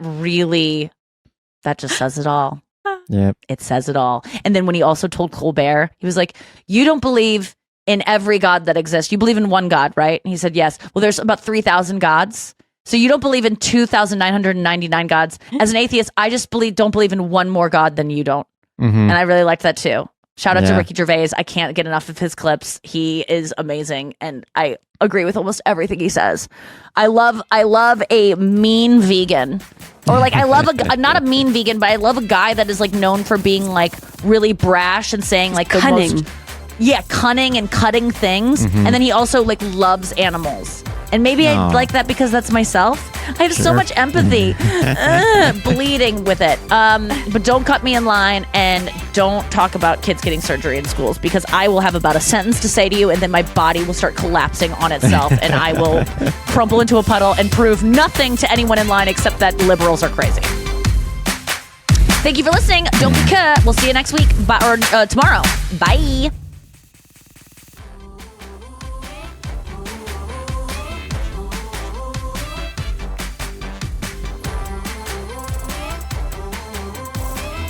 just says it all. Yep. It says it all. And then when he also told Colbert, he was like, "You don't believe in every god that exists. You believe in one god, right?" And he said, "Yes." "Well, there's about 3,000 gods. So you don't believe in 2,999 gods. As an atheist, I just don't believe in one more god than you don't." Mhm. And I really liked that too. Shout out to Yeah. Ricky Gervais. I can't get enough of his clips. He is amazing. And I agree with almost everything he says. I love a mean vegan. Or like I love not a mean vegan, but I love a guy that is like known for being like really brash and saying like the Cunning. most cunning and cutting things. Mm-hmm. And then he also like loves animals. And maybe I Aw. like that because that's myself. I have so Sure. much empathy, bleeding with it. But don't cut me in line and don't talk about kids getting surgery in schools because I will have about a sentence to say to you and then my body will start collapsing on itself and I will crumple into a puddle and prove nothing to anyone in line except that liberals are crazy. Thank you for listening. Don't be cut. We'll see you next week or tomorrow. Bye.